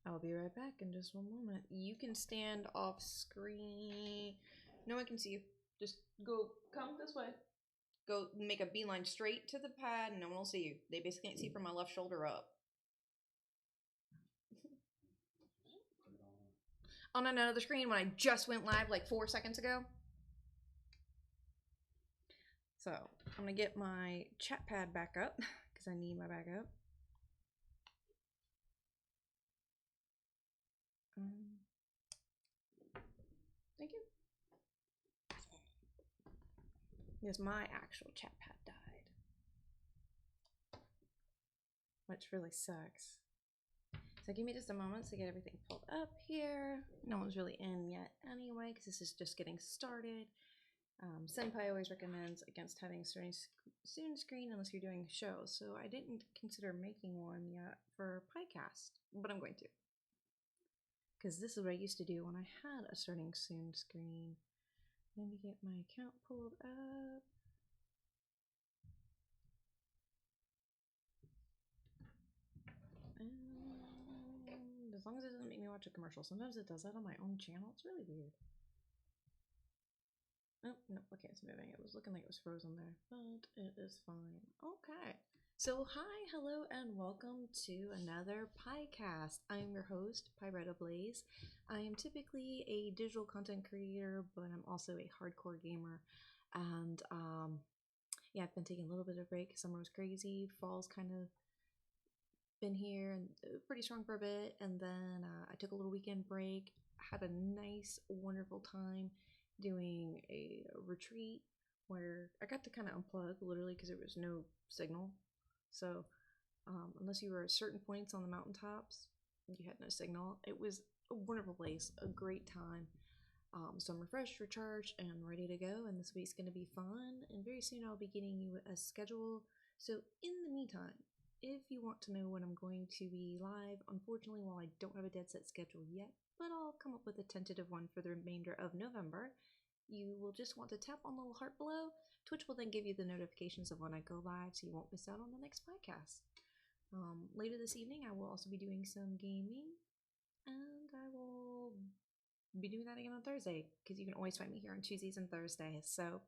I'll be right back in just one moment. You can stand off screen. No one can see you. Just come this way. Go make a beeline straight to the pad and no one will see you. They basically can't see from my left shoulder up. On another screen when I just went live like 4 seconds ago. So I'm gonna get my chat pad back up because I need my backup. Thank you. Yes, my actual chat pad died, which really sucks. So give me just a moment to get everything pulled up here. No one's really in yet anyway, because this is just getting started. Senpai always recommends against having a soon screen unless you're doing shows, so I didn't consider making one yet for PYCAST, but I'm going to. Because this is what I used to do when I had a starting soon screen. Let me get my account pulled up. And as long as it doesn't make me watch a commercial. Sometimes it does that on my own channel. It's really weird. Oh, no, okay, it's moving. It was looking like it was frozen there, but it is fine. Okay. So, hi, hello, and welcome to another PYCAST. I am your host, Pyretta Blaze. I am typically a digital content creator, but I'm also a hardcore gamer. And, yeah, I've been taking a little bit of a break. Summer was crazy. Fall's kind of been here and pretty strong for a bit. And then I took a little weekend break. Had a nice, wonderful time doing a retreat where I got to kind of unplug literally because there was no signal. So unless you were at certain points on the mountaintops, you had no signal. It was a wonderful place, a great time. So I'm refreshed, recharged, and ready to go. And this week's going to be fun. And very soon I'll be getting you a schedule. So in the meantime, if you want to know when I'm going to be live, unfortunately, while I don't have a dead set schedule yet, but I'll come up with a tentative one for the remainder of November, you will just want to tap on the little heart below. Twitch will then give you the notifications of when I go live so you won't miss out on the next podcast. Later this evening, I will also be doing some gaming, and I will be doing that again on Thursday because you can always find me here on Tuesdays and Thursdays. So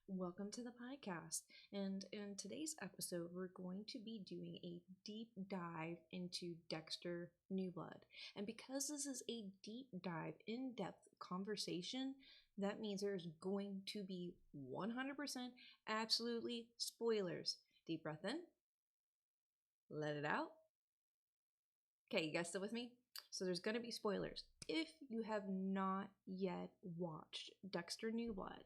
welcome to the PYCAST, and in today's episode we're going to be doing a deep dive into Dexter New Blood. And because this is a deep dive, in-depth conversation, that means there's going to be 100% absolutely spoilers. Deep breath in, let it out. Okay, you guys still with me? So there's going to be spoilers. If you have not yet watched Dexter New Blood,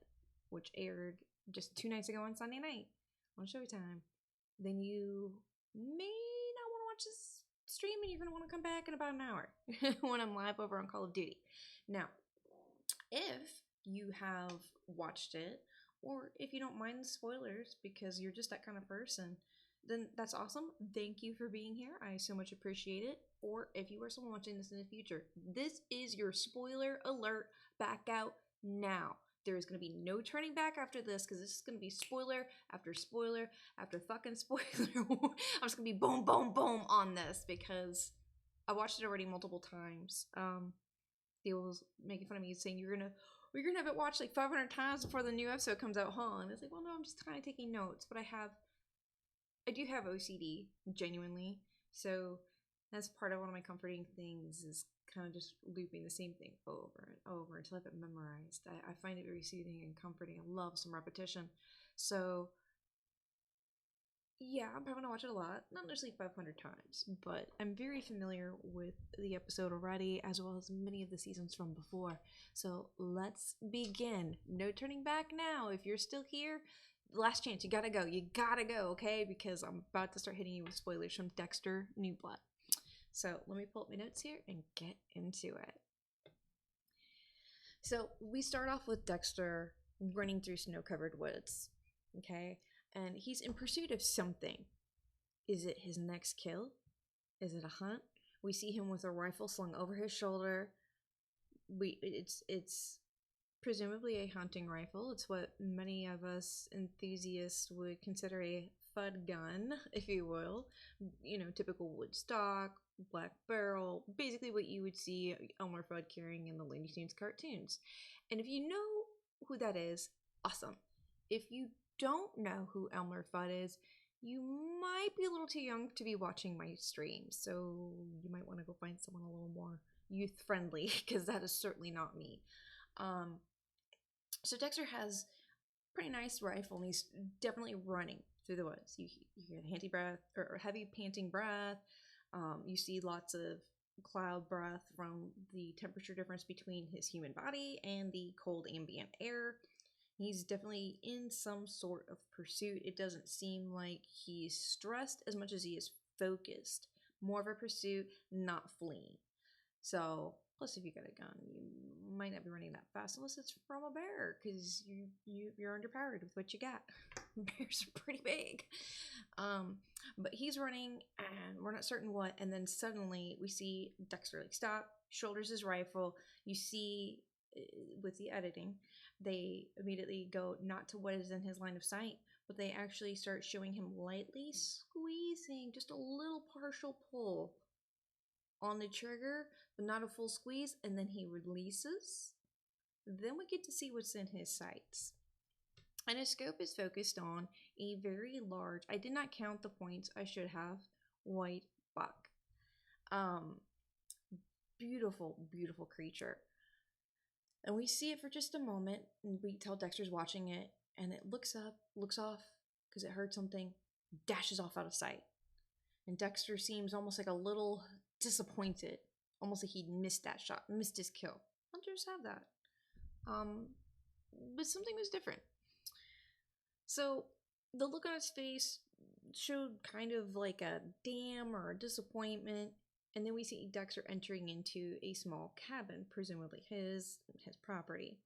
which aired just 2 nights ago on Sunday night on Showtime, then you may not want to watch this stream and you're going to want to come back in about an hour when I'm live over on Call of Duty. Now, if you have watched it, or if you don't mind the spoilers because you're just that kind of person, then that's awesome. Thank you for being here. I so much appreciate it. Or if you are someone watching this in the future, this is your spoiler alert. Back out now. There is going to be no turning back after this because this is going to be spoiler after spoiler after fucking spoiler. I'm just going to be boom, boom, boom on this because I watched it already multiple times. People was making fun of me saying we're gonna have it watched like 500 times before the new episode comes out, huh? And it's like, well, no, I'm just kind of taking notes, but I do have OCD, genuinely, so that's part of one of my comforting things is kind of just looping the same thing over and over until I have it memorized. I find it very soothing and comforting. I love some repetition. So yeah, I'm probably gonna watch it a lot, not necessarily 500 times, but I'm very familiar with the episode already, as well as many of the seasons from before. So let's begin. No turning back now. If you're still here, last chance, you gotta go, okay? Because I'm about to start hitting you with spoilers from Dexter New Blood. So let me pull up my notes here and get into it. So we start off with Dexter running through snow-covered woods, okay? And he's in pursuit of something. Is it his next kill? Is it a hunt? We see him with a rifle slung over his shoulder. It's presumably a hunting rifle. It's what many of us enthusiasts would consider a FUD gun, if you will. You know, typical wood stock, black barrel, basically what you would see Elmer Fudd carrying in the Looney Tunes cartoons. And if you know who that is, awesome. If you don't know who Elmer Fudd is, you might be a little too young to be watching my stream, so you might want to go find someone a little more youth friendly, because that is certainly not me. So Dexter has a pretty nice rifle, and he's definitely running through the woods. You hear the heavy panting breath. You see lots of cloud breath from the temperature difference between his human body and the cold ambient air. He's definitely in some sort of pursuit. It doesn't seem like he's stressed as much as he is focused. More of a pursuit, not fleeing. So, plus if you got a gun, you might not be running that fast unless it's from a bear, because you're underpowered with what you got. Bears are pretty big. But he's running, and we're not certain what, and then suddenly we see Dexter like stop, shoulders his rifle. You see, with the editing, they immediately go not to what is in his line of sight, but they actually start showing him lightly squeezing, just a little partial pull on the trigger, but not a full squeeze, and then he releases. Then we get to see what's in his sights. And his scope is focused on a very large, I did not count the points, I should have, white buck. Beautiful, beautiful creature. And we see it for just a moment, and we tell Dexter's watching it, and it looks up, looks off, because it heard something, dashes off out of sight. And Dexter seems almost like a little disappointed, almost like he'd missed that shot, missed his kill. Hunters have that. But something was different. So the look on his face showed kind of like a damn or a disappointment. And then we see Dexter entering into a small cabin, presumably his property.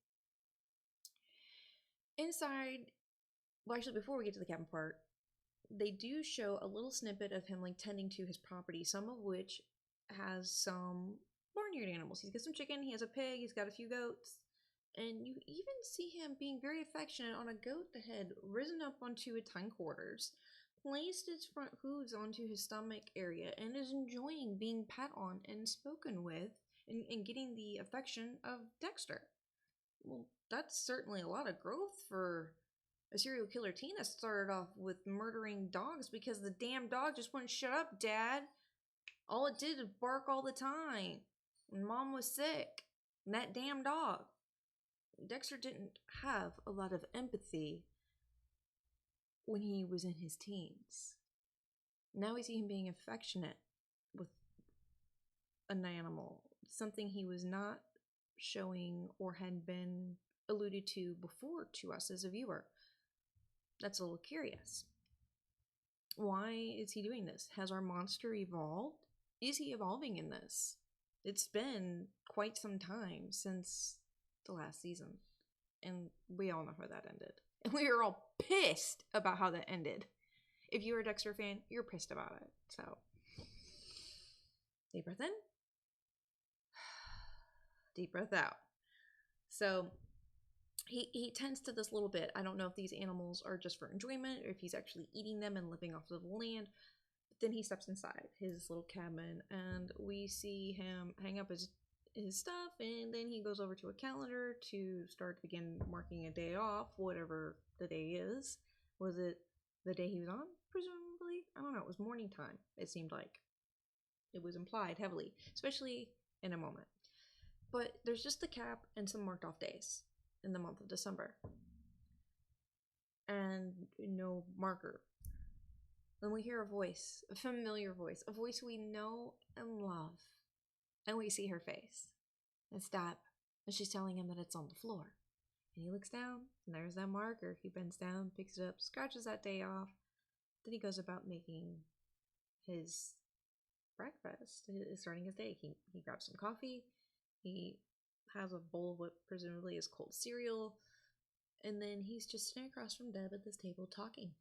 Inside, well, actually, before we get to the cabin part, they do show a little snippet of him like tending to his property, some of which has some barnyard animals. He's got some chicken, he has a pig, he's got a few goats, and you even see him being very affectionate on a goat that had risen up onto its hindquarters, placed its front hooves onto his stomach area, and is enjoying being pat on and spoken with and getting the affection of Dexter. Well, that's certainly a lot of growth for a serial killer teen that started off with murdering dogs because the damn dog just wouldn't shut up, Dad. All it did was bark all the time. And Mom was sick. And that damn dog. Dexter didn't have a lot of empathy when he was in his teens. Now we see him being affectionate with an animal. Something he was not showing or had been alluded to before to us as a viewer. That's a little curious. Why is he doing this? Has our monster evolved? Is he evolving in this? It's been quite some time since the last season, and we all know how that ended. And we were all pissed about how that ended. If you're a Dexter fan, you're pissed about it. So, deep breath in. Deep breath out. So, he tends to this little bit. I don't know if these animals are just for enjoyment or if he's actually eating them and living off of the land. But then he steps inside his little cabin and we see him hang up his stuff, and then he goes over to a calendar to start begin marking a day off, whatever the day is. Was it the day he was on? Presumably. I don't know. It was morning time, it seemed like. It was implied heavily, especially in a moment. But there's just the cap and some marked off days in the month of December. And no marker. Then we hear a voice, a familiar voice, a voice we know and love. And we see her face. And stop. And she's telling him that it's on the floor. And he looks down, and there's that marker. He bends down, picks it up, scratches that day off. Then he goes about making his breakfast, starting his day. He grabs some coffee. He has a bowl of what presumably is cold cereal, and then he's just sitting across from Deb at this table talking,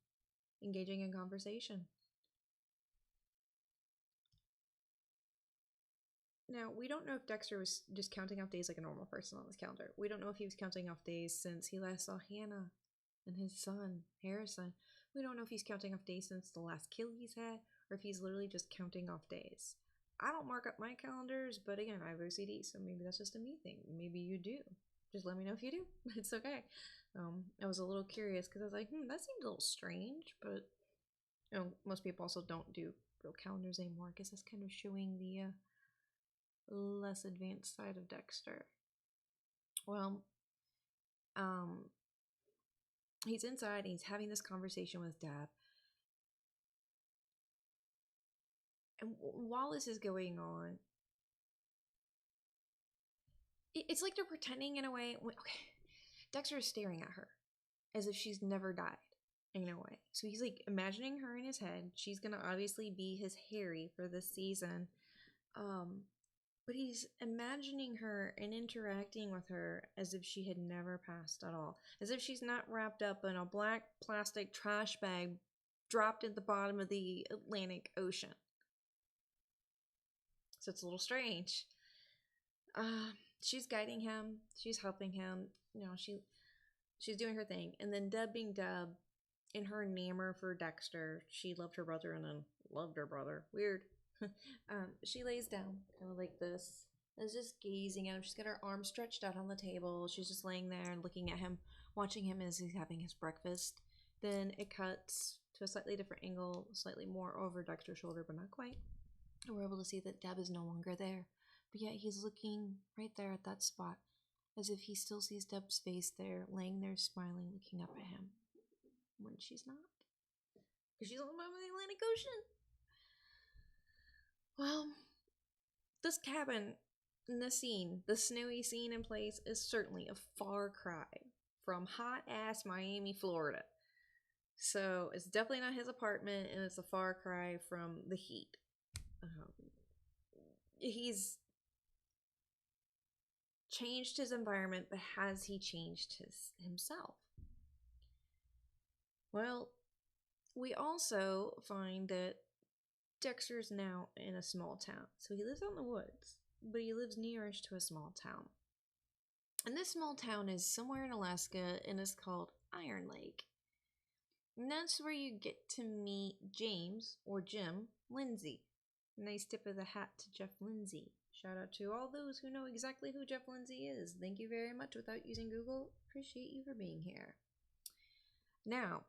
engaging in conversation. Now, we don't know if Dexter was just counting off days like a normal person on his calendar. We don't know if he was counting off days since he last saw Hannah and his son, Harrison. We don't know if he's counting off days since the last kill he's had, or if he's literally just counting off days. I don't mark up my calendars, but again, I have OCD, so maybe that's just a me thing. Maybe you do. Just let me know if you do. It's okay. I was a little curious because I was like, that seems a little strange, but most people also don't do real calendars anymore. I guess that's kind of showing the less advanced side of Dexter. Well, he's inside and he's having this conversation with Dad. And while this is going on, it's like they're pretending in a way. Okay, Dexter is staring at her as if she's never died in a way. So he's like imagining her in his head. She's gonna obviously be his Harry for this season. But he's imagining her and interacting with her as if she had never passed at all. As if she's not wrapped up in a black plastic trash bag dropped at the bottom of the Atlantic Ocean. So it's a little strange. She's guiding him. She's helping him. She's doing her thing. And then Deb being Deb, in her namor for Dexter, she loved her brother and then loved her brother. Weird. She lays down kind of like this, is just gazing at him. She's got her arms stretched out on the table. She's just laying there and looking at him, watching him as he's having his breakfast. Then it cuts to a slightly different angle, slightly more over Dexter's shoulder, but not quite. And we're able to see that Deb is no longer there, but yet he's looking right there at that spot, as if he still sees Deb's face there, laying there smiling, looking up at him, when she's not, because she's on the bottom of the Atlantic Ocean. Well, this cabin in the scene, the snowy scene in place, is certainly a far cry from hot-ass Miami, Florida. So it's definitely not his apartment, and it's a far cry from the heat. He's changed his environment, but has he changed himself? Well, we also find that Dexter's now in a small town. So he lives out in the woods, but he lives nearish to a small town. And this small town is somewhere in Alaska and is called Iron Lake. And that's where you get to meet James, or Jim, Lindsay. Nice tip of the hat to Jeff Lindsay. Shout out to all those who know exactly who Jeff Lindsay is. Thank you very much without using Google. Appreciate you for being here. Now,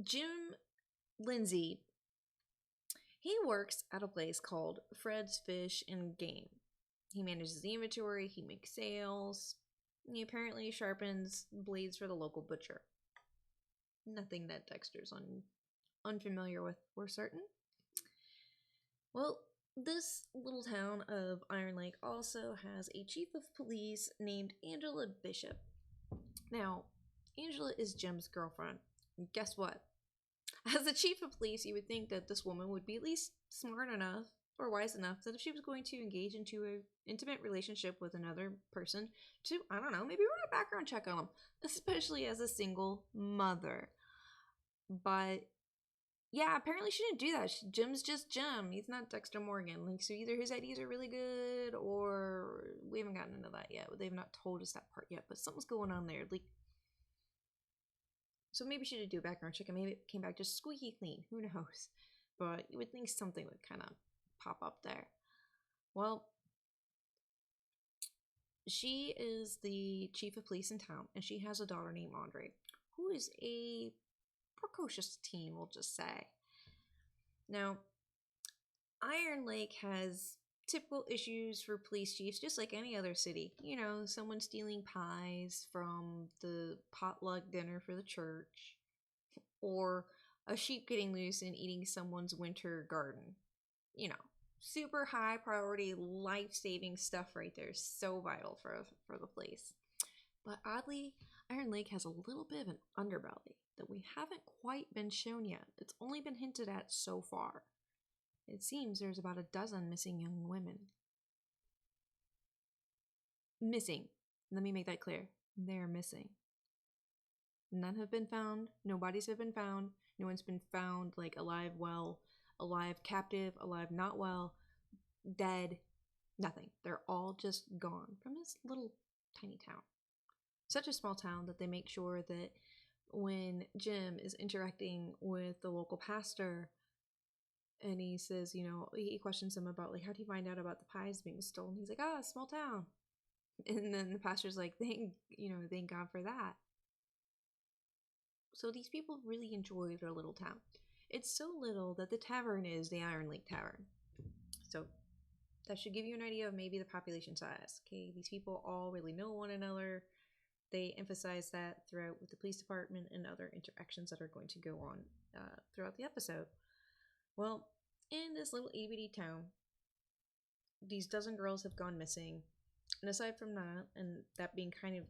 Jim Lindsay, he works at a place called Fred's Fish and Game. He manages the inventory, he makes sales, he apparently sharpens blades for the local butcher. Nothing that Dexter's unfamiliar with, we're certain. Well, this little town of Iron Lake also has a chief of police named Angela Bishop. Now, Angela is Jim's girlfriend. And guess what? As the chief of police, you would think that this woman would be at least smart enough or wise enough that if she was going to engage into an intimate relationship with another person to, I don't know, maybe run a background check on them, especially as a single mother. But yeah, apparently she didn't do that. Jim's just Jim. He's not Dexter Morgan. Like, so either his IDs are really good or we haven't gotten into that yet. They've not told us that part yet, but something's going on there. Like, so maybe she did do a background check and maybe it came back just squeaky clean. Who knows? But you would think something would kind of pop up there. Well, she is the chief of police in town, and she has a daughter named Andre, who is a precocious teen, we'll just say. Now, Iron Lake has typical issues for police chiefs, just like any other city. You know, someone stealing pies from the potluck dinner for the church, or a sheep getting loose and eating someone's winter garden. You know, super high priority, life-saving stuff right there. So vital for the place. But oddly, Iron Lake has a little bit of an underbelly that we haven't quite been shown yet. It's only been hinted at so far. It seems there's about a dozen missing young women. Missing. Let me make that clear. They're missing. None have been found. No bodies have been found. No one's been found, like, alive, well, alive, captive, alive, not well, dead. Nothing. They're all just gone from this little tiny town. Such a small town that they make sure that when Jim is interacting with the local pastor, And he says, he questions him about, like, how do you find out about the pies being stolen? He's like, small town. And then the pastor's like, thank God for that. So these people really enjoy their little town. It's so little that the tavern is the Iron Lake Tavern. So that should give you an idea of maybe the population size. Okay, these people all really know one another. They emphasize that throughout with the police department and other interactions that are going to go on throughout the episode. Well, in this little itty-bitty town, these dozen girls have gone missing. And aside from that, and that being kind of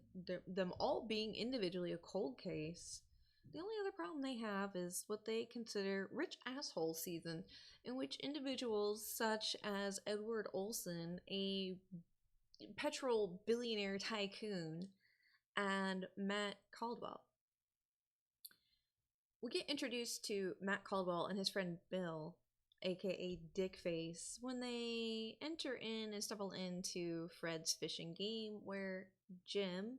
them all being individually a cold case, the only other problem they have is what they consider rich asshole season, in which individuals such as Edward Olson, a petrol billionaire tycoon, and Matt Caldwell. We get introduced to Matt Caldwell and his friend Bill, aka Dickface, when they enter in and stumble into Fred's fishing game, where Jim,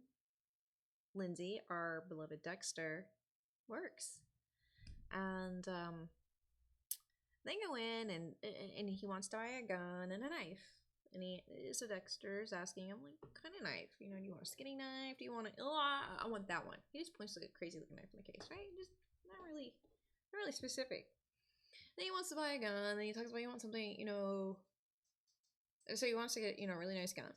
Lindsay, our beloved Dexter, works. And they go in and he wants to buy a gun and a knife. And so Dexter's asking him, like, what kind of knife? Do you want a skinny knife? Do you want I want that one. He just points to a crazy looking knife in the case, right? Just not really specific. Then he wants to buy a gun, and he talks about he wants something, so he wants to get, a really nice gun.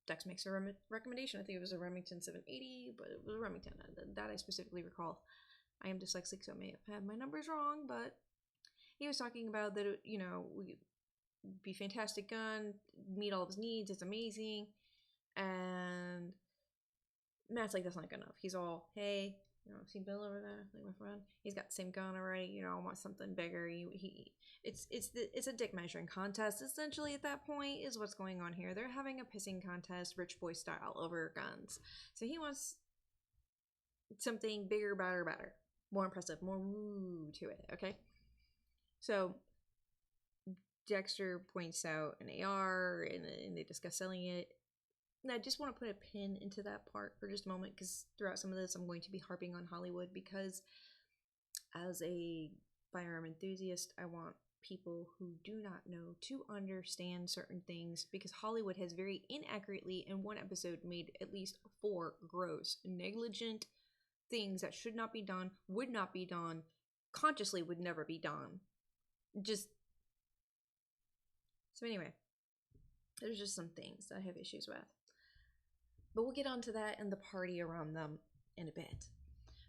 Dex makes a recommendation. I think it was a Remington 780, but it was a Remington. That I specifically recall. I am dyslexic, so I may have had my numbers wrong, but he was talking about that, would be fantastic gun, meet all of his needs, it's amazing. And Matt's like, that's not good enough. He's all, hey, see Bill over there, like my friend. He's got the same gun already. I want something bigger. It's a dick measuring contest. Essentially, at that point, is what's going on here. They're having a pissing contest, rich boy style, over guns. So he wants something bigger, better, more impressive, more woo to it. Okay. So Dexter points out an AR, and they discuss selling it. And I just want to put a pin into that part for just a moment, because throughout some of this, I'm going to be harping on Hollywood, because as a firearm enthusiast, I want people who do not know to understand certain things, because Hollywood has very inaccurately in one episode made at least 4 gross, negligent things that should not be done, would not be done, consciously would never be done. So anyway, there's just some things that I have issues with. But we'll get onto that and the party around them in a bit.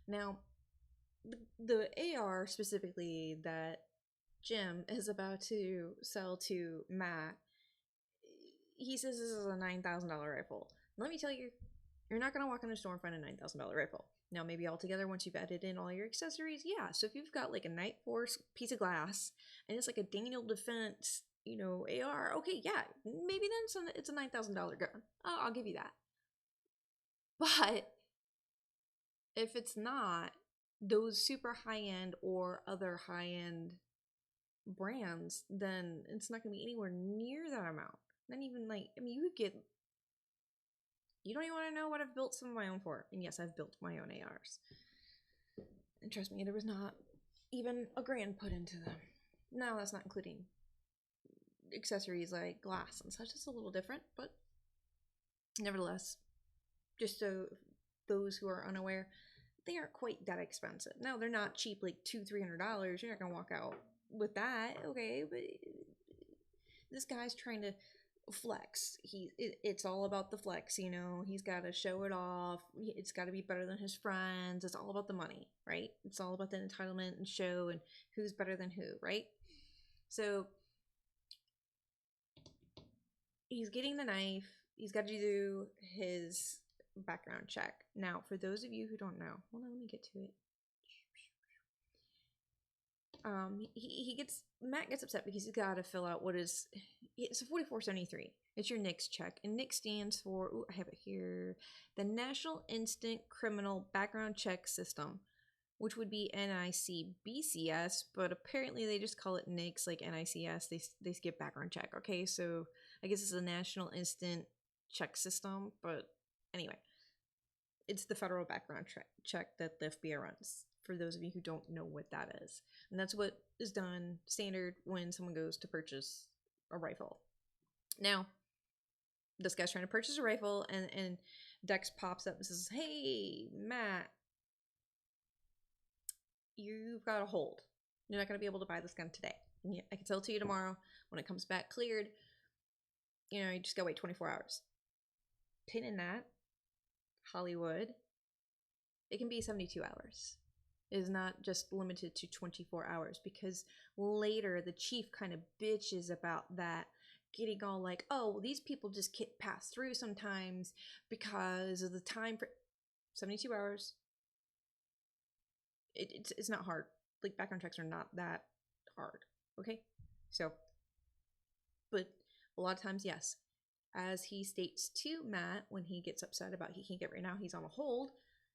Now, the AR specifically that Jim is about to sell to Matt, he says this is a $9,000 rifle. Let me tell you, you're not going to walk in a store and find a $9,000 rifle. Now, maybe altogether, once you've added in all your accessories, yeah. So if you've got like a Night Force piece of glass and it's like a Daniel Defense, AR, okay, yeah, maybe then it's a $9,000 gun. I'll give you that. But if it's not those super high-end or other high-end brands, then it's not going to be anywhere near that amount. Not even you would get... You don't even want to know what I've built some of my own for. And yes, I've built my own ARs. And trust me, there was not even $1,000 put into them. Now, that's not including accessories like glass and such. It's a little different, but nevertheless, just so those who are unaware, they aren't quite that expensive. Now, they're not cheap, like $200-$300. You're not gonna walk out with that, okay? But this guy's trying to flex. It's all about the flex, He's got to show it off. It's got to be better than his friends. It's all about the money, right? It's all about the entitlement and show and who's better than who, right? So he's getting the knife. He's got to do his background check. Now, for those of you who don't know, hold on, let me get to it. Matt gets upset because he's got to fill out it's a 4473. It's your NICS check, and NICS stands for, I have it here, the National Instant Criminal Background Check System, which would be NICBCS, but apparently they just call it NICS, like NICS. They skip background check. Okay, so I guess it's a National Instant Check System, but anyway, it's the federal background check that the FBI runs for those of you who don't know what that is. And that's what is done standard when someone goes to purchase a rifle. Now, this guy's trying to purchase a rifle, and Dex pops up and says, "Hey, Matt, you've got a hold. You're not going to be able to buy this gun today. I can sell it to you tomorrow. When it comes back cleared, you just gotta wait 24 hours. Pin in that, Hollywood, it can be 72 hours. It is not just limited to 24 hours, because later the chief kind of bitches about that, getting all like, oh, these people just can't pass through sometimes because of the time for 72 hours. It's not hard. Like, background checks are not that hard, okay? So, but a lot of times, yes, as he states to Matt when he gets upset about he can't get right now, he's on a hold,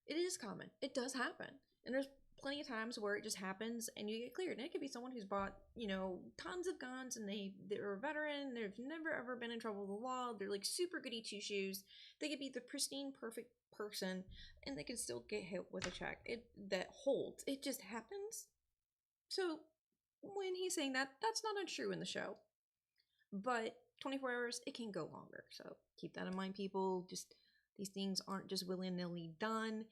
it is common. It does happen. And there's plenty of times where it just happens and you get cleared. And it could be someone who's bought, tons of guns, and they're a veteran, they've never ever been in trouble with the law, they're like super goody two shoes. They could be the pristine, perfect person, and they can still get hit with a check. That holds. It just happens. So when he's saying that, that's not untrue in the show. But 24 hours, it can go longer. So keep that in mind, people. Just, these things aren't just willy-nilly done.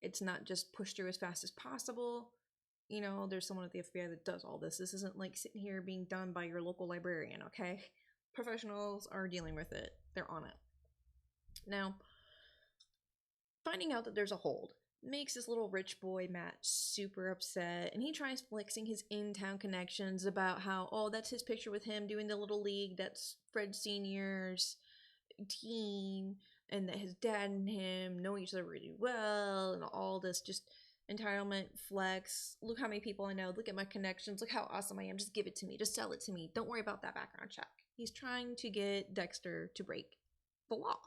It's not just pushed through as fast as possible. There's someone at the FBI that does all this. This isn't like sitting here being done by your local librarian, okay? Professionals are dealing with it. They're on it. Now, finding out that there's a hold makes this little rich boy Matt super upset, and he tries flexing his in-town connections about how, oh, that's his picture with him doing the little league, that's Fred Sr.'s team, and that his dad and him know each other really well, and all this just entitlement flex. Look how many people I know, look at my connections, look how awesome I am, just give it to me, just sell it to me, don't worry about that background check. He's trying to get Dexter to break the law.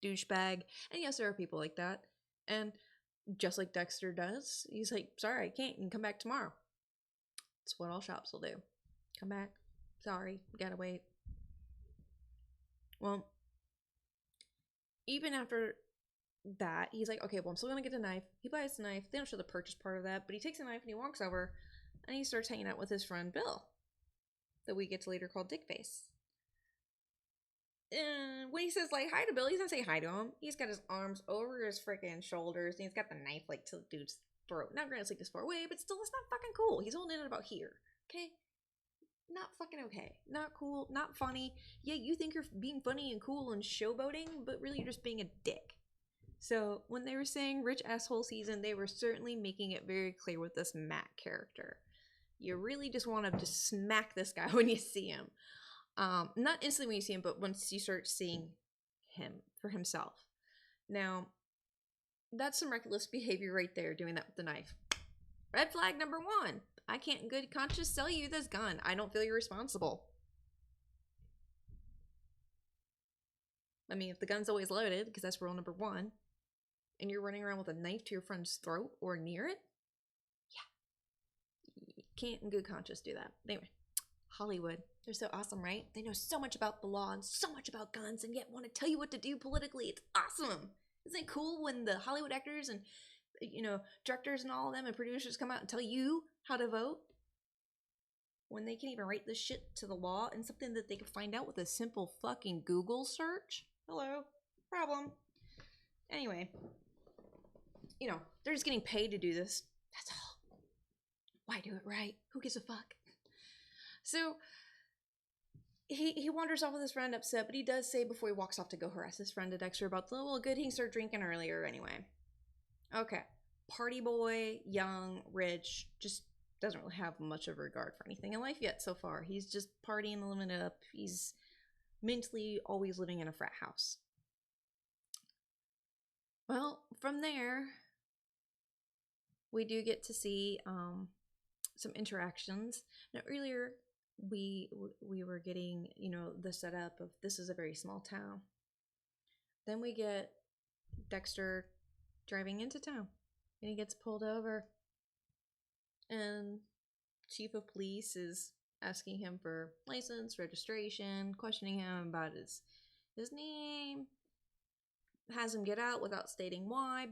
Douchebag. And yes, there are people like that, and just like Dexter does, he's like, sorry, I can't, you can come back tomorrow. That's what all shops will do. Come back, sorry, gotta wait. Well, even after that, he's like, okay, well, I'm still gonna get a knife. He buys the knife. They don't show the purchase part of that, but he takes a knife and he walks over and he starts hanging out with his friend Bill, that we get to later call Dickface. And when he says like hi to Bill, he doesn't say hi to him. He's got his arms over his freaking shoulders, and he's got the knife like to the dude's throat. Now, granted, it's like this far away, but still, it's not fucking cool. He's holding it about here, okay? Not fucking okay. Not cool. Not funny. Yeah, you think you're being funny and cool and showboating, but really you're just being a dick. So when they were saying rich asshole season, they were certainly making it very clear with this Matt character. You really just want to just smack this guy when you see him. Not instantly when you see him, but once you start seeing him for himself. Now, that's some reckless behavior right there, doing that with the knife. Red flag number 1. I can't in good conscience sell you this gun. I don't feel you're responsible. I mean, if the gun's always loaded, because that's rule number 1, and you're running around with a knife to your friend's throat or near it, yeah, you can't in good conscience do that. Anyway, Hollywood. They're so awesome, right? They know so much about the law and so much about guns, and yet want to tell you what to do politically. It's awesome. Isn't it cool when the Hollywood actors and, directors and all of them and producers come out and tell you how to vote? When they can even write this shit to the law and something that they can find out with a simple fucking Google search? Hello? Problem. Anyway, they're just getting paid to do this. That's all. Why do it right? Who gives a fuck? So he wanders off with his friend upset, but he does say before he walks off to go harass his friend Dexter about the, well, good, he can start drinking earlier anyway. Okay. Party boy, young, rich, just doesn't really have much of a regard for anything in life yet so far. He's just partying and living it up. He's mentally always living in a frat house. Well, from there, we do get to see some interactions. Now, earlier, we were getting, the setup of this is a very small town. Then we get Dexter driving into town, and he gets pulled over, and chief of police is asking him for license, registration, questioning him about his name, has him get out without stating why.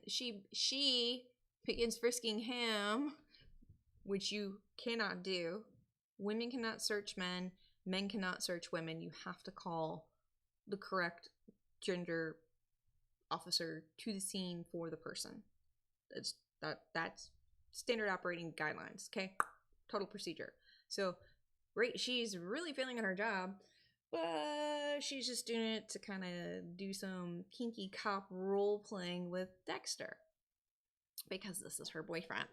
She begins frisking him, which you cannot do. Women cannot search men. Men cannot search women. You have to call the correct gender officer to the scene for the person. That's standard operating guidelines. Okay, total procedure. So, right, she's really failing at her job, but she's just doing it to kind of do some kinky cop role playing with Dexter because this is her boyfriend.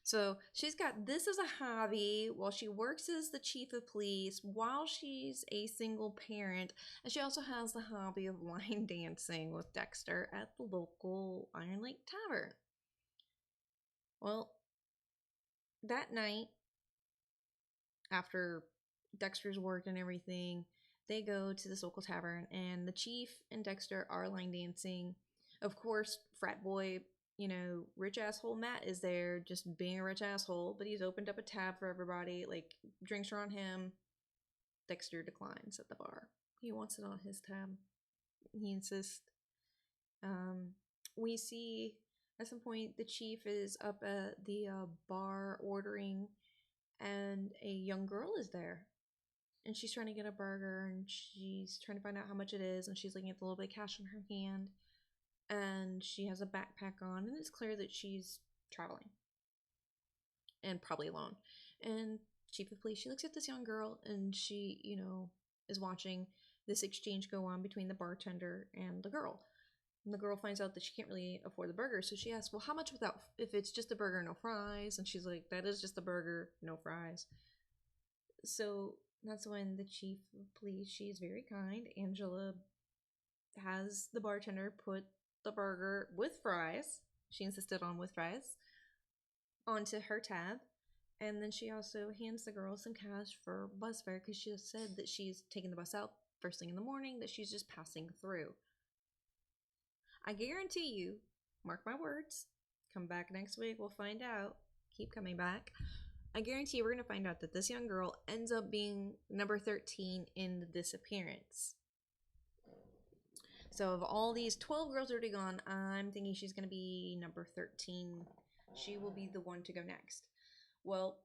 So she's got this as a hobby while she works as the chief of police, while she's a single parent, and she also has the hobby of line dancing with Dexter at the local Iron Lake Tavern. Well, that night, after Dexter's work and everything, they go to this local tavern, and the chief and Dexter are line dancing. Of course, frat boy, rich asshole Matt is there just being a rich asshole, but he's opened up a tab for everybody. Like, drinks are on him. Dexter declines at the bar. He wants it on his tab. He insists. We see at some point the chief is up at the bar ordering, and a young girl is there. And she's trying to get a burger, and she's trying to find out how much it is, and she's looking at the little bit of cash in her hand. And she has a backpack on, and it's clear that she's traveling and probably alone. And chief of police, she looks at this young girl, and she, is watching this exchange go on between the bartender and the girl. And the girl finds out that she can't really afford the burger, so she asks, well, how much if it's just a burger, no fries? And she's like, that is just a burger, no fries. So that's when the chief of police, she's very kind, Angela, has the bartender put the burger with fries, she insisted on with fries, onto her tab. And then she also hands the girl some cash for bus fare, because she just said that she's taking the bus out first thing in the morning, that she's just passing through. I guarantee you, mark my words, come back next week, we'll find out. Keep coming back. I guarantee you we're going to find out that this young girl ends up being number 13 in the disappearance. So of all these 12 girls already gone, I'm thinking she's going to be number 13. She will be the one to go next. Well,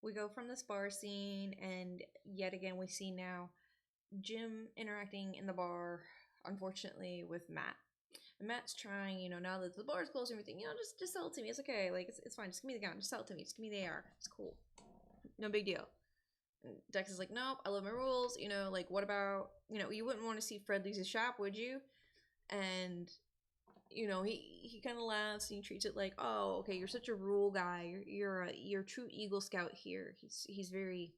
we go from this bar scene, and yet again we see now Jim interacting in the bar, unfortunately, with Matt. And Matt's trying, now that the bar's closed and everything, just sell it to me. It's okay. Like, it's fine. Just give me the gun. Just sell it to me. Just give me the AR. It's cool. No big deal. Dex is like, nope, I love my rules, like, what about, you wouldn't want to see Fred lose his shop, would you? And, he kind of laughs, and he treats it like, oh, okay, you're such a rule guy, you're a true Eagle Scout here. He's very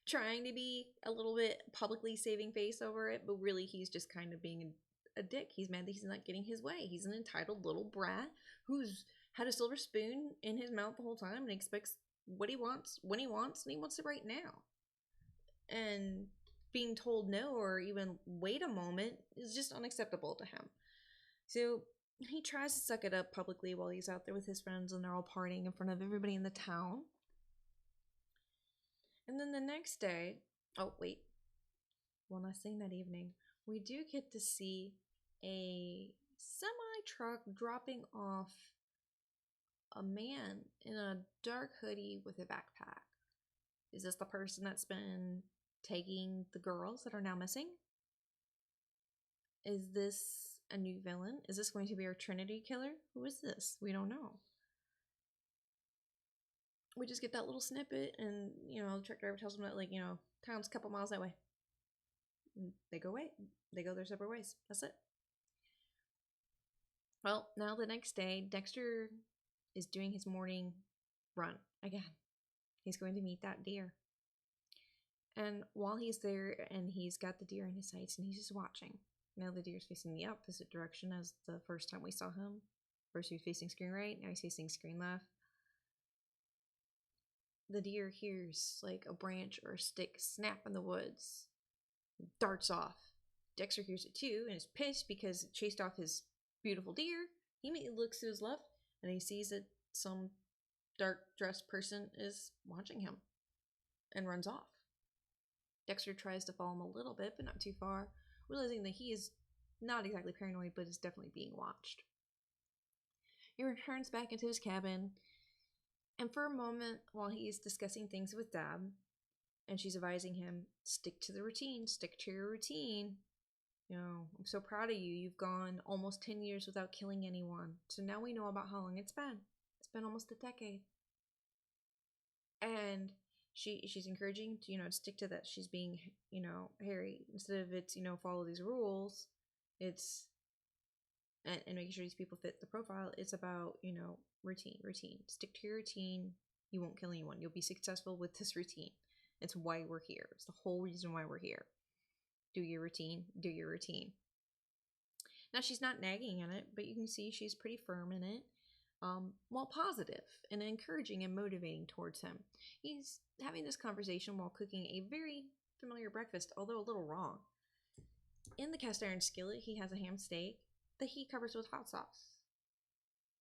trying to be a little bit publicly saving face over it, but really he's just kind of being a dick. He's mad that he's not getting his way. He's an entitled little brat who's had a silver spoon in his mouth the whole time and expects what he wants, when he wants, and he wants it right now. And being told no, or even wait a moment, is just unacceptable to him. So he tries to suck it up publicly while he's out there with his friends, and they're all partying in front of everybody in the town. And then the next day, oh wait, well, not saying that evening, we do get to see a semi-truck dropping off a man in a dark hoodie with a backpack. Is this the person that's been taking the girls that are now missing? Is this a new villain? Is this going to be our Trinity killer? Who is this? We don't know. We just get that little snippet, and, the truck driver tells them that, like, town's a couple miles that way. And they go away. They go their separate ways. That's it. Well, now the next day, Dexter is doing his morning run again. He's going to meet that deer. And while he's there, and he's got the deer in his sights, and he's just watching. Now the deer's facing the opposite direction as the first time we saw him. First he was facing screen right, now he's facing screen left. The deer hears like a branch or a stick snap in the woods, darts off. Dexter hears it too and is pissed because it chased off his beautiful deer. He immediately looks to his left, and he sees that some dark dressed person is watching him and runs off. Dexter tries to follow him a little bit, but not too far, realizing that he is not exactly paranoid, but is definitely being watched. He returns back into his cabin, and for a moment, while he's discussing things with Dab, and she's advising him, stick to the routine, stick to your routine. You know, I'm so proud of you. You've gone almost 10 years without killing anyone. So now we know about how long it's been. It's been almost a decade. And she's encouraging to, to stick to that. She's being, Harry. Instead of it's, follow these rules, it's, and making sure these people fit the profile, it's about, routine. Stick to your routine. You won't kill anyone. You'll be successful with this routine. It's why we're here. It's the whole reason why we're here. Do your routine. Do your routine. Now, she's not nagging in it, but you can see she's pretty firm in it, while positive and encouraging and motivating towards him. He's having this conversation while cooking a very familiar breakfast, although a little wrong. In the cast iron skillet, he has a ham steak that he covers with hot sauce.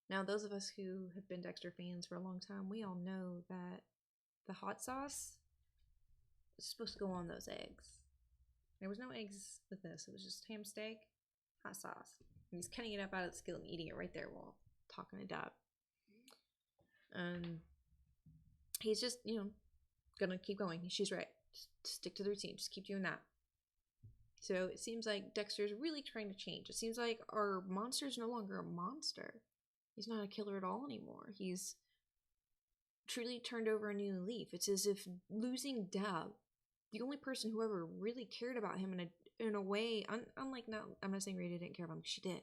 Now, those of us who have been Dexter fans for a long time, we all know that the hot sauce is supposed to go on those eggs. There was no eggs with this. It was just ham steak, hot sauce. And he's cutting it up out of the skillet and eating it right there while talking to Dab. He's just, gonna keep going. She's right. Just stick to the routine. Just keep doing that. So it seems like Dexter's really trying to change. It seems like our monster's no longer a monster. He's not a killer at all anymore. He's truly turned over a new leaf. It's as if losing Dab, the only person who ever really cared about him in a way, unlike I'm not saying Rita didn't care about him, she did,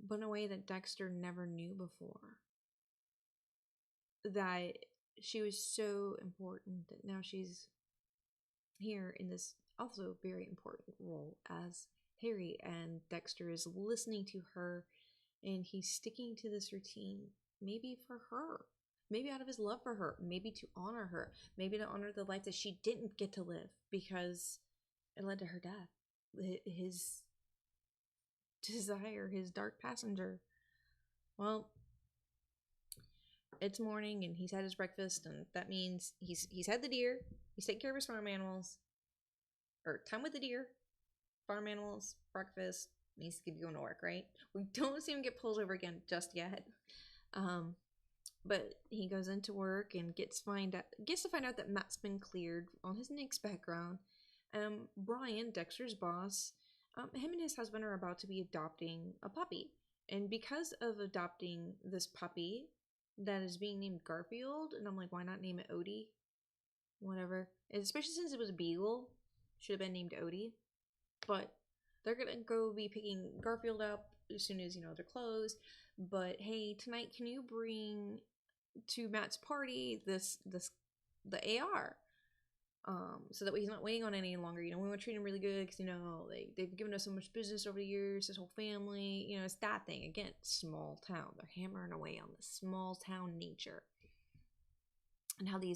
but in a way that Dexter never knew before. That she was so important that now she's here in this also very important role as Harry, and Dexter is listening to her, and he's sticking to this routine, maybe for her. Maybe out of his love for her, maybe to honor her, maybe to honor the life that she didn't get to live because it led to her death. His desire, his dark passenger. Well, it's morning and he's had his breakfast, and that means he's had the deer, he's taking care of his farm animals, or time with the deer, farm animals, breakfast, needs to keep going to work, right? We don't see him get pulled over again just yet. But he goes into work and gets to find out that Matt's been cleared on his Nick's background. Brian, Dexter's boss, him and his husband are about to be adopting a puppy. And because of adopting this puppy that is being named Garfield, and I'm like, why not name it Odie? Whatever. And especially since it was a beagle, should have been named Odie. But they're gonna go be picking Garfield up as soon as, they're closed. But hey, tonight, can you bring to Matt's party the AR? So that way he's not waiting on any longer. We want to treat him really good because, they've given us so much business over the years, his whole family, it's that thing. Again, small town. They're hammering away on the small town nature. And how they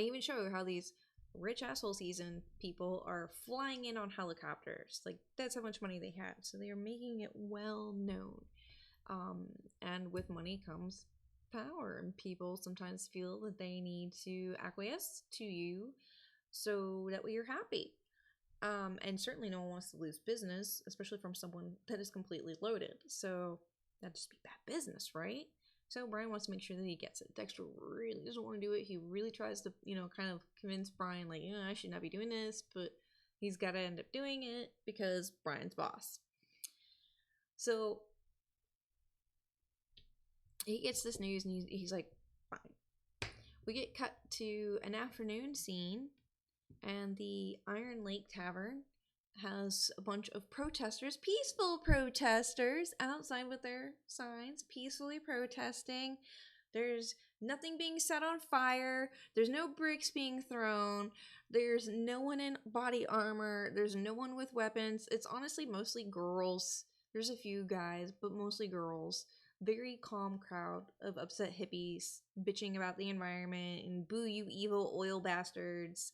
even show how these rich asshole season people are flying in on helicopters. Like, that's how much money they had. So they are making it well known. And with money comes power, and people sometimes feel that they need to acquiesce to you so that way you're happy. And certainly no one wants to lose business, especially from someone that is completely loaded. So that'd just be bad business, right? So Brian wants to make sure that he gets it. Dexter really doesn't want to do it. He really tries to, kind of convince Brian, like, I should not be doing this, but he's got to end up doing it because Brian's boss. So he gets this news and he's like, fine. We get cut to an afternoon scene, and the Iron Lake Tavern has a bunch of protesters, peaceful protesters, outside with their signs, peacefully protesting. There's nothing being set on fire. There's no bricks being thrown. There's no one in body armor. There's no one with weapons. It's honestly mostly girls. There's a few guys, but mostly girls. Very calm crowd of upset hippies bitching about the environment and boo you evil oil bastards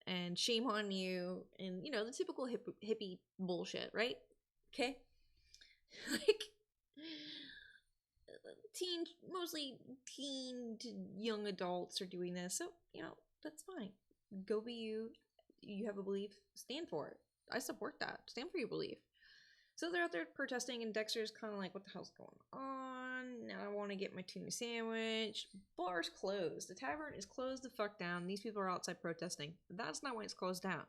and shame on you and, the typical hippie bullshit, right? Okay? Like, mostly teen to young adults are doing this, so, that's fine. Go be you. You have a belief, stand for it. I support that. Stand for your belief. So they're out there protesting, and Dexter's kind of like, what the hell's going on? Now I want to get my tuna sandwich. Bar's closed. The tavern is closed the fuck down. These people are outside protesting. But that's not why it's closed down.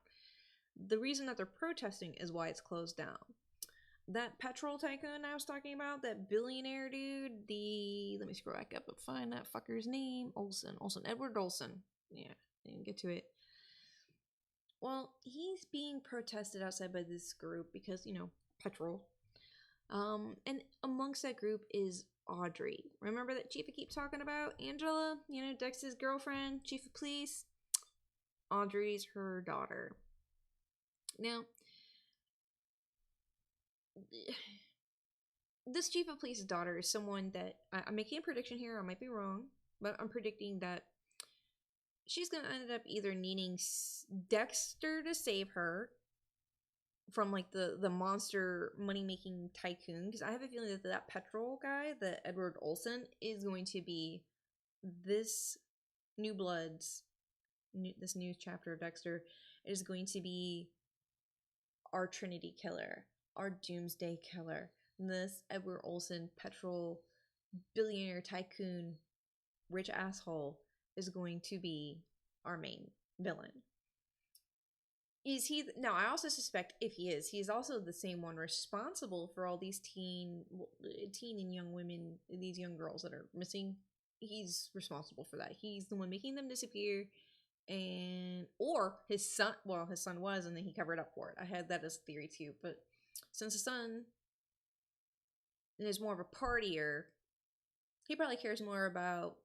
The reason that they're protesting is why it's closed down. That petrol tycoon I was talking about, that billionaire dude, let me scroll back up and find that fucker's name. Edward Olson. Yeah, I didn't get to it. Well, he's being protested outside by this group because, petrol. And amongst that group is Audrey. Remember that chief I keep talking about? Angela, Dex's girlfriend, chief of police? Audrey's her daughter. Now, this chief of police's daughter is someone that, I'm making a prediction here, I might be wrong, but I'm predicting that she's going to end up either needing Dexter to save her from like the monster money-making tycoon, because I have a feeling that that petrol guy, the Edward Olson, is going to be this this new chapter of Dexter is going to be our Trinity killer, our Doomsday killer. This Edward Olson, petrol billionaire tycoon, rich asshole, is going to be our main villain. Is he? No, I also suspect if he is, he's also the same one responsible for all these teen and young women, these young girls that are missing. He's responsible for that. He's the one making them disappear, or his son. Well, his son was, and then he covered up for it. I had that as a theory too. But since the son is more of a partier, he probably cares more about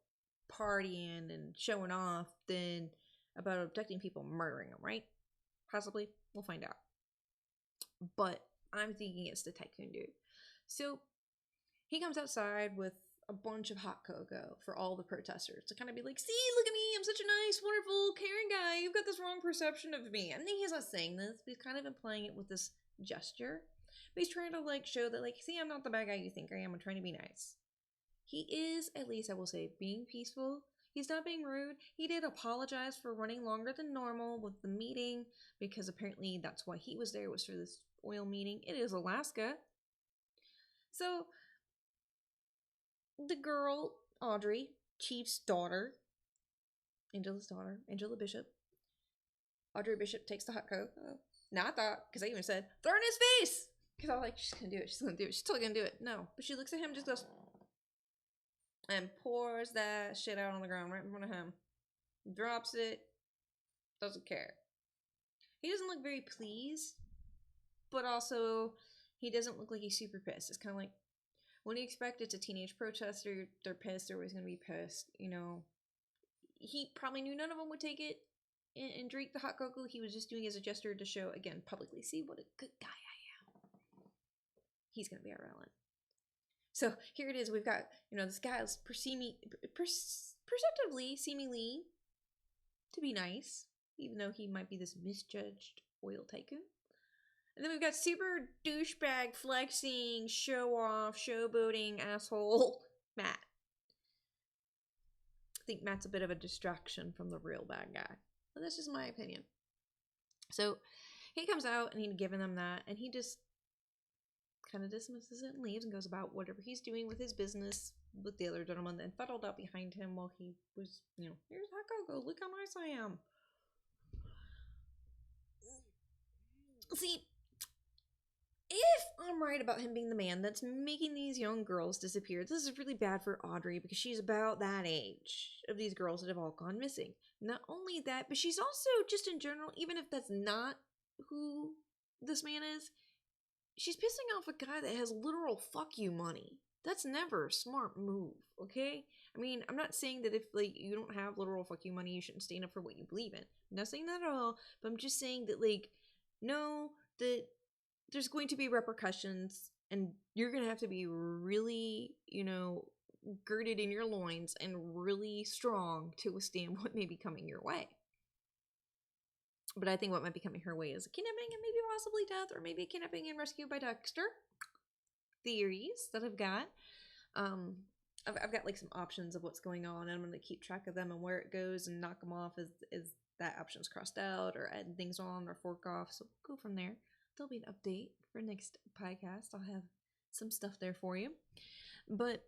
partying and showing off than about abducting people, and murdering them, right? Possibly. We'll find out. But I'm thinking it's the tycoon dude. So he comes outside with a bunch of hot cocoa for all the protesters to kind of be like, see, look at me, I'm such a nice, wonderful, caring guy. You've got this wrong perception of me. I think he's not saying this, but he's kind of implying it with this gesture. But he's trying to like show that, like, see, I'm not the bad guy you think I am. I'm trying to be nice. He is, at least I will say, being peaceful. He's not being rude. He did apologize for running longer than normal with the meeting, because apparently that's why he was there, was for this oil meeting. It is Alaska. So the girl, Audrey, Chief's daughter, Angela Bishop. Audrey Bishop takes the hot cocoa. Now I thought, because I even said, throw it in his face! Because I was like, she's gonna do it, she's totally gonna do it. No. But she looks at him, just goes, and pours that shit out on the ground right in front of him. Drops it. Doesn't care. He doesn't look very pleased, but also he doesn't look like he's super pissed. It's kind of like, when you expect it's a teenage protester, they're pissed, they're always going to be pissed, He probably knew none of them would take it and drink the hot cocoa. He was just doing it as a gesture to show, again, publicly, see what a good guy I am. He's going to be our villain. So here it is. We've got, this guy is perceptively, seemingly to be nice, even though he might be this misjudged oil tycoon. And then we've got super douchebag, flexing, show off, showboating asshole Matt. I think Matt's a bit of a distraction from the real bad guy. But that's just my opinion. So he comes out and he's giving them that, and he just kind of dismisses it and leaves and goes about whatever he's doing with his business with the other gentleman that fuddled up behind him while he was, here's hot cocoa, look how nice I am. See, if I'm right about him being the man that's making these young girls disappear, this is really bad for Audrey, because she's about that age of these girls that have all gone missing. Not only that, but she's also, just in general, even if that's not who this man is, she's pissing off a guy that has literal fuck you money. That's never a smart move, okay? I mean, I'm not saying that if, you don't have literal fuck you money, you shouldn't stand up for what you believe in. I'm not saying that at all, but I'm just saying that, no, that there's going to be repercussions, and you're going to have to be really, girded in your loins and really strong to withstand what may be coming your way. But I think what might be coming her way is a kidnapping and maybe possibly death, or maybe a kidnapping and rescue by Dexter. Theories that I've got. I've got some options of what's going on, and I'm going to keep track of them and where it goes and knock them off as that option's crossed out, or add things on or fork off. So we'll go from there. there'll be an update for next podcast. I'll have some stuff there for you. But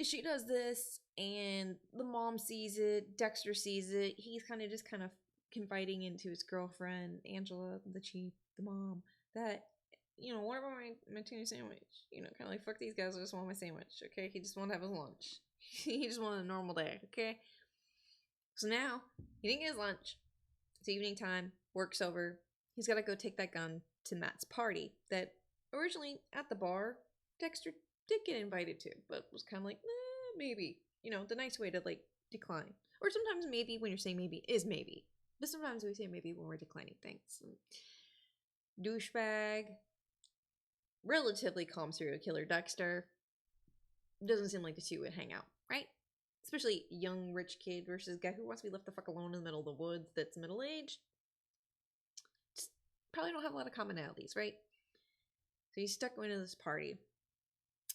she does this, and the mom sees it. Dexter sees it. He's kind of confiding into his girlfriend, Angela, the chief, the mom, that, what about my tuna sandwich? Kind of like, fuck these guys, I just want my sandwich, okay? He just wanted to have his lunch. He just wanted a normal day, okay? So now, he didn't get his lunch. It's evening time, work's over. He's got to go take that gun to Matt's party that originally at the bar, Dexter did get invited to, but was kind of like, maybe. The nice way to, like, decline. Or sometimes maybe when you're saying maybe is maybe. But sometimes we say maybe when we're declining things. Douchebag. Relatively calm serial killer Dexter. Doesn't seem like the two would hang out, right? Especially young rich kid versus guy who wants to be left the fuck alone in the middle of the woods that's middle-aged. Just probably don't have a lot of commonalities, right? So he's stuck going to this party.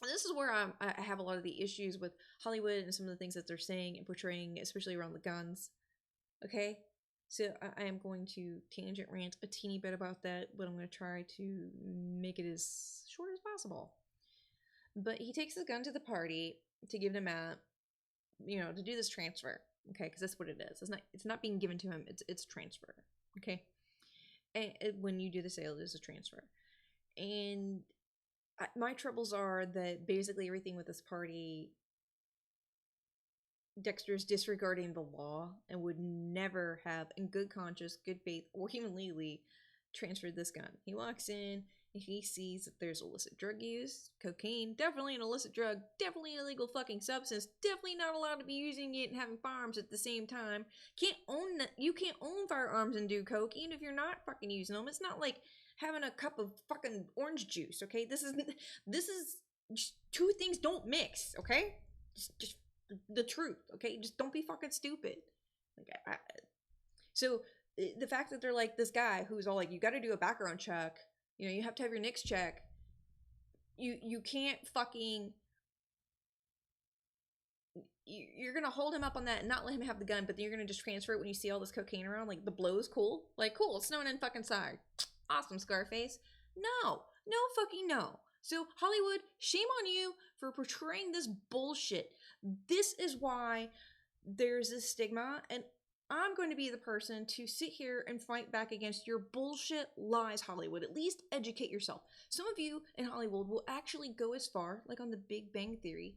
And this is where I have a lot of the issues with Hollywood and some of the things that they're saying and portraying, especially around the guns. Okay? So I am going to tangent rant a teeny bit about that, but I'm going to try to make it as short as possible. But he takes the gun to the party to give to Matt, to do this transfer. Okay? Because that's what it is. It's not being given to him. It's transfer. Okay? And when you do the sale, it is a transfer. And my troubles are that basically everything with this party, Dexter's disregarding the law and would never have, in good conscience, good faith, or even legally, transferred this gun. He walks in and he sees that there's illicit drug use, cocaine, definitely an illicit drug, definitely an illegal fucking substance, definitely not allowed to be using it and having firearms at the same time. You can't own firearms and do coke, even if you're not fucking using them. It's not like having a cup of fucking orange juice, okay? This is just, two things don't mix, okay? Just the truth, okay? Just don't be fucking stupid. So the fact that they're like this guy who's all like, you got to do a background check, you have to have your NICS check. You can't fucking. You're gonna hold him up on that and not let him have the gun, but then you're gonna just transfer it when you see all this cocaine around. Like, the blow's cool. Like, cool, it's snowing in fucking side. Awesome, Scarface. No fucking no. So Hollywood, shame on you for portraying this bullshit. This is why there's this stigma, and I'm going to be the person to sit here and fight back against your bullshit lies, Hollywood. At least educate yourself. Some of you in Hollywood will actually go as far, like on the Big Bang Theory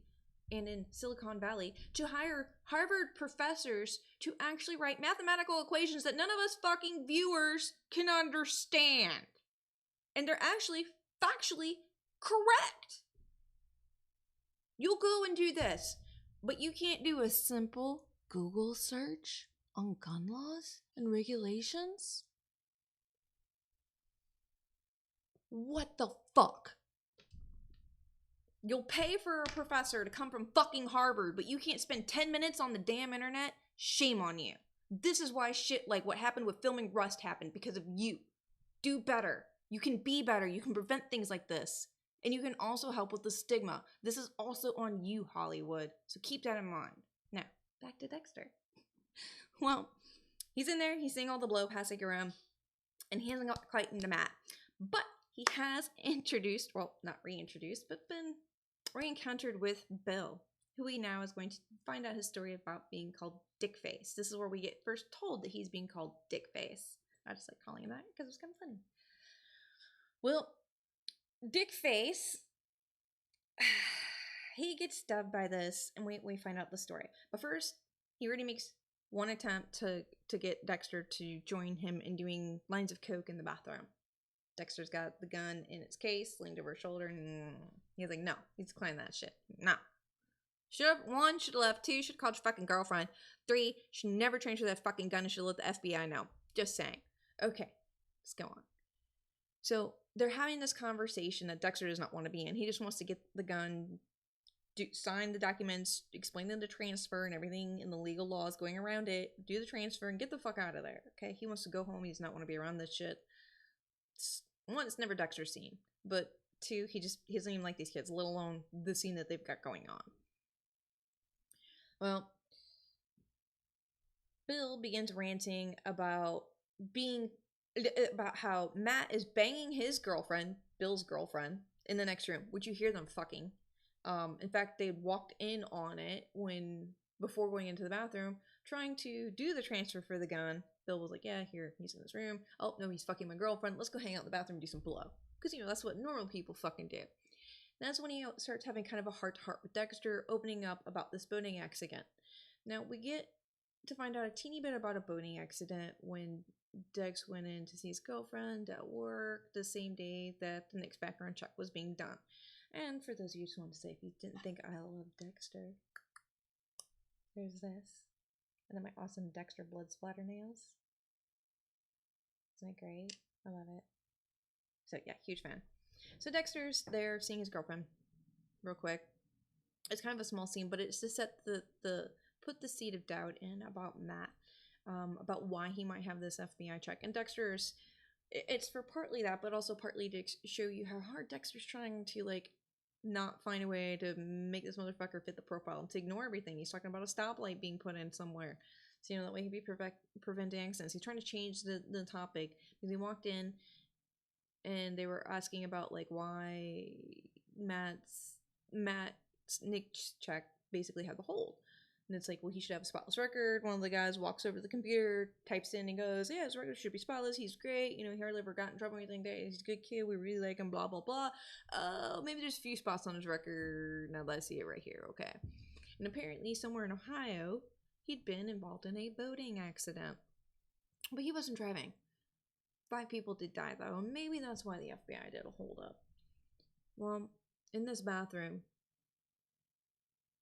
and in Silicon Valley, to hire Harvard professors to actually write mathematical equations that none of us fucking viewers can understand. And they're actually factually correct. You'll go and do this, but you can't do a simple Google search on gun laws and regulations? What the fuck? You'll pay for a professor to come from fucking Harvard, but you can't spend 10 minutes on the damn internet? Shame on you. This is why shit like what happened with filming Rust happened, because of you. Do better. You can be better. You can prevent things like this. And you can also help with the stigma. This is also on you, Hollywood. So keep that in mind. Now, back to Dexter. Well, he's in there, he's seeing all the blow passing around, and he hasn't got quite into Matt. But he has introduced, well, not reintroduced, but been re-encountered with Bill, who he now is going to find out his story about being called Dickface. This is where we get first told that he's being called Dickface. I just like calling him that because it's kind of funny. Well, Dickface, he gets stubbed by this, and we find out the story. But first, he already makes one attempt to get Dexter to join him in doing lines of coke in the bathroom. Dexter's got the gun in its case, leaned over his shoulder, and he's like, no, he's declining that shit. No. Should have left. 2, should have called your fucking girlfriend. 3, should never transfer that fucking gun and should let the FBI know. Just saying. Okay, let's go on. So they're having this conversation that Dexter does not want to be in. He just wants to get the gun, sign the documents, explain them the transfer and everything and the legal laws going around it, do the transfer, and get the fuck out of there. Okay, he wants to go home. He does not want to be around this shit. It's never Dexter's scene, but 2, he doesn't even like these kids, let alone the scene that they've got going on. Well, Bill begins ranting about being about how Matt is banging his girlfriend, Bill's girlfriend, in the next room, which you hear them fucking. In fact, they walked in on it before going into the bathroom, trying to do the transfer for the gun. Bill was like, yeah, here, he's in this room. Oh, no, he's fucking my girlfriend. Let's go hang out in the bathroom and do some blow. Because, that's what normal people fucking do. That's when he starts having kind of a heart-to-heart with Dexter, opening up about this boating accident. Now, we get to find out a teeny bit about a boating accident when Dex went in to see his girlfriend at work the same day that the next background check was being done. And for those of you who just want to say, if you didn't think I love Dexter, there's this. And then my awesome Dexter blood splatter nails. Isn't that great? I love it. So yeah, huge fan. So Dexter's there seeing his girlfriend real quick. It's kind of a small scene, but it's to set put the seed of doubt in about Matt, about why he might have this FBI check. And it's for partly that, but also partly to show you how hard Dexter's trying to, like, not find a way to make this motherfucker fit the profile and to ignore everything. He's talking about a stoplight being put in somewhere. So, that way he'd be preventing accidents. He's trying to change the topic because he walked in and they were asking about, like, why Matt's Nick's check basically had the hold. And it's like, well, he should have a spotless record. One of the guys walks over to the computer, types in, and goes, yeah, his record should be spotless. He's great. He hardly ever got in trouble or anything. He's a good kid. We really like him, blah, blah, blah. Maybe there's a few spots on his record. Now that I see it right here. Okay. And apparently somewhere in Ohio, he'd been involved in a boating accident. But he wasn't driving. 5 people did die, though. And maybe that's why the FBI did a hold up. Well, in this bathroom,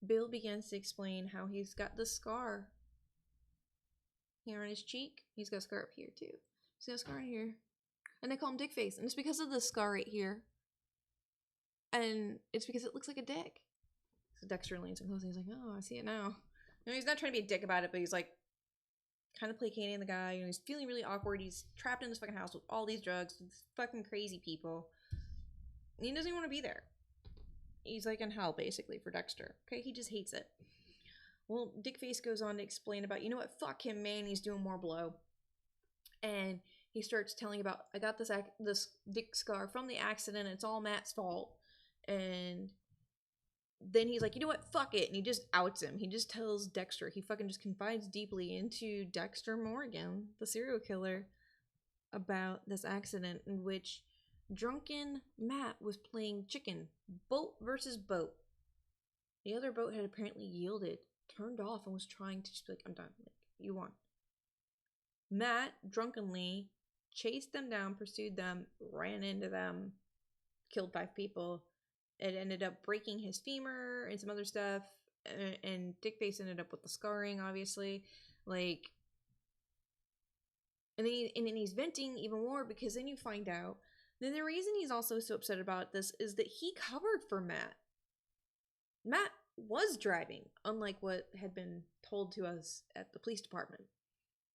Bill begins to explain how he's got the scar here on his cheek. He's got a scar up here too. He's got a scar here. And they call him Dick Face. And it's because of the scar right here. And it's because it looks like a dick. So Dexter leans in close and he's like, oh, I see it now. He's not trying to be a dick about it, but he's like kind of placating the guy. He's feeling really awkward. He's trapped in this fucking house with all these drugs, with fucking crazy people. And he doesn't even want to be there. He's like in hell, basically, for Dexter. Okay, he just hates it. Well, Dickface goes on to explain about, fuck him, man, he's doing more blow. And he starts telling about, I got this dick scar from the accident, it's all Matt's fault. And then he's like, fuck it. And he just outs him. He just tells Dexter, he fucking just confides deeply into Dexter Morgan, the serial killer, about this accident in which drunken Matt was playing chicken, boat versus boat. The other boat had apparently yielded, turned off, and was trying to just be like, I'm done. Like, you won. Matt drunkenly chased them down, pursued them, ran into them, killed 5 people. It ended up breaking his femur and some other stuff. And Dickface ended up with the scarring, obviously. Like, and then he's venting even more because then you find out then the reason he's also so upset about this is that he covered for Matt. Matt was driving, unlike what had been told to us at the police department.